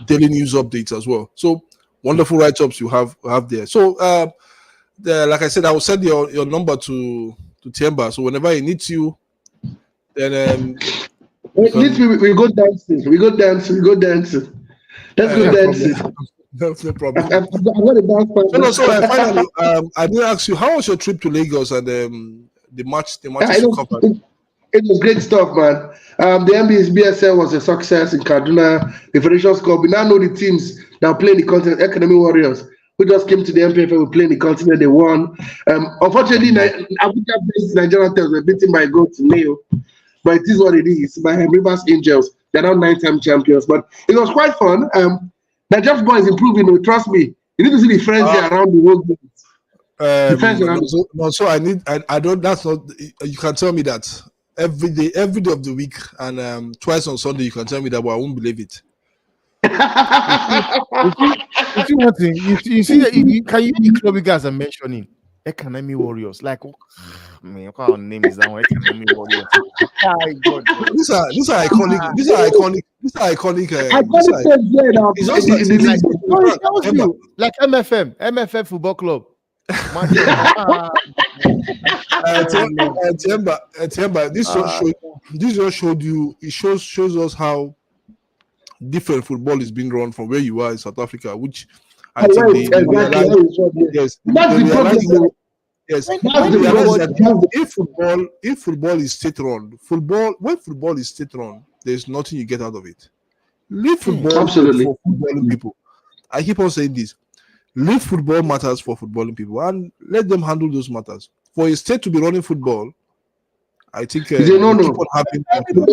daily news updates as well. So wonderful write-ups you have there. So like I said, I will send your number to Temba. So whenever he needs you, then we go dancing. Let's go dancing. That's no problem. I've got a dance partner. So finally, I didn't ask you, how was your trip to Lagos and the matches you covered? It was great stuff, man. The BSL was a success in Kaduna. The Federation Cup. We now know the teams that are playing the continent. Academy Warriors, who just came to the MPFL, were playing the continent. They won. Unfortunately, Abuja-based Nigerian teams were beaten by a goal to nil. But it is what it is. By Rivers Angels, they're now 9-time champions. But it was quite fun. Nigerian football is improving. Trust me. You need to see the frenzy around the world. So I don't. That's not. You can tell me that every day of the week, and twice on Sunday. You can tell me that, but I won't believe it. You see one thing. You see, can you the club you guys are mentioning? Economy Warriors, like, man, what kind of name is that one? Economy Warriors. God. These are iconic. These are iconic. Like MFM Football Club. Temba, this just showed you. It shows us how different football is being run from where you are in South Africa, which I think they realize. Yes, that's the problem. Yes, if football is state run, when football is state run, there's nothing you get out of it. Leave football for footballing people. I keep on saying this. Leave football matters for footballing people and let them handle those matters. For a state to be running football, I think everybody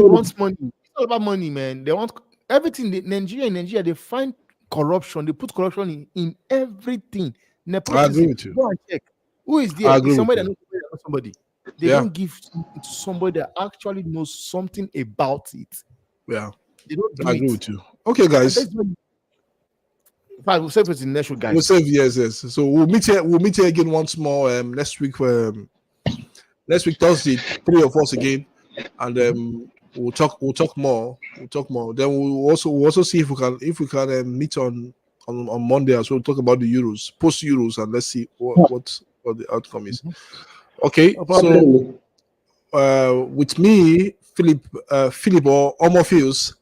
wants money. It's all about money, man. They want everything. In Nigeria, they find corruption. They put corruption in everything. Nepotism. I agree with you. Go and check. Who is there? Is somebody that knows somebody. They don't give to somebody that actually knows something about it. Yeah. They don't do I agree with you. Okay, guys. We'll save it in next week, guys. We'll save, yes. So we'll meet here again once more next week. Next week Thursday, 3 of us again, and we'll talk more. Then we'll also see if we can meet on Monday as well. Talk about the Euros, post Euros, and let's see what the outcome is. Okay, so with me, Philip or Omophiles,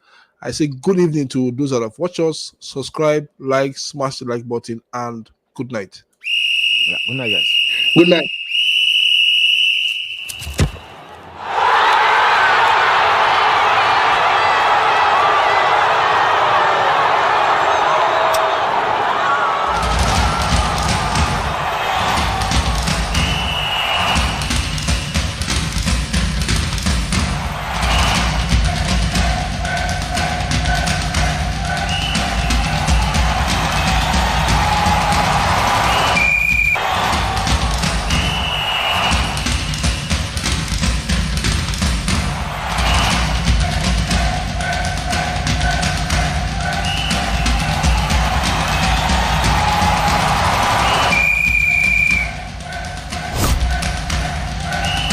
I say good evening to those that have watched us. Subscribe, like, smash the like button, and good night. Yeah, good night, guys. Good night.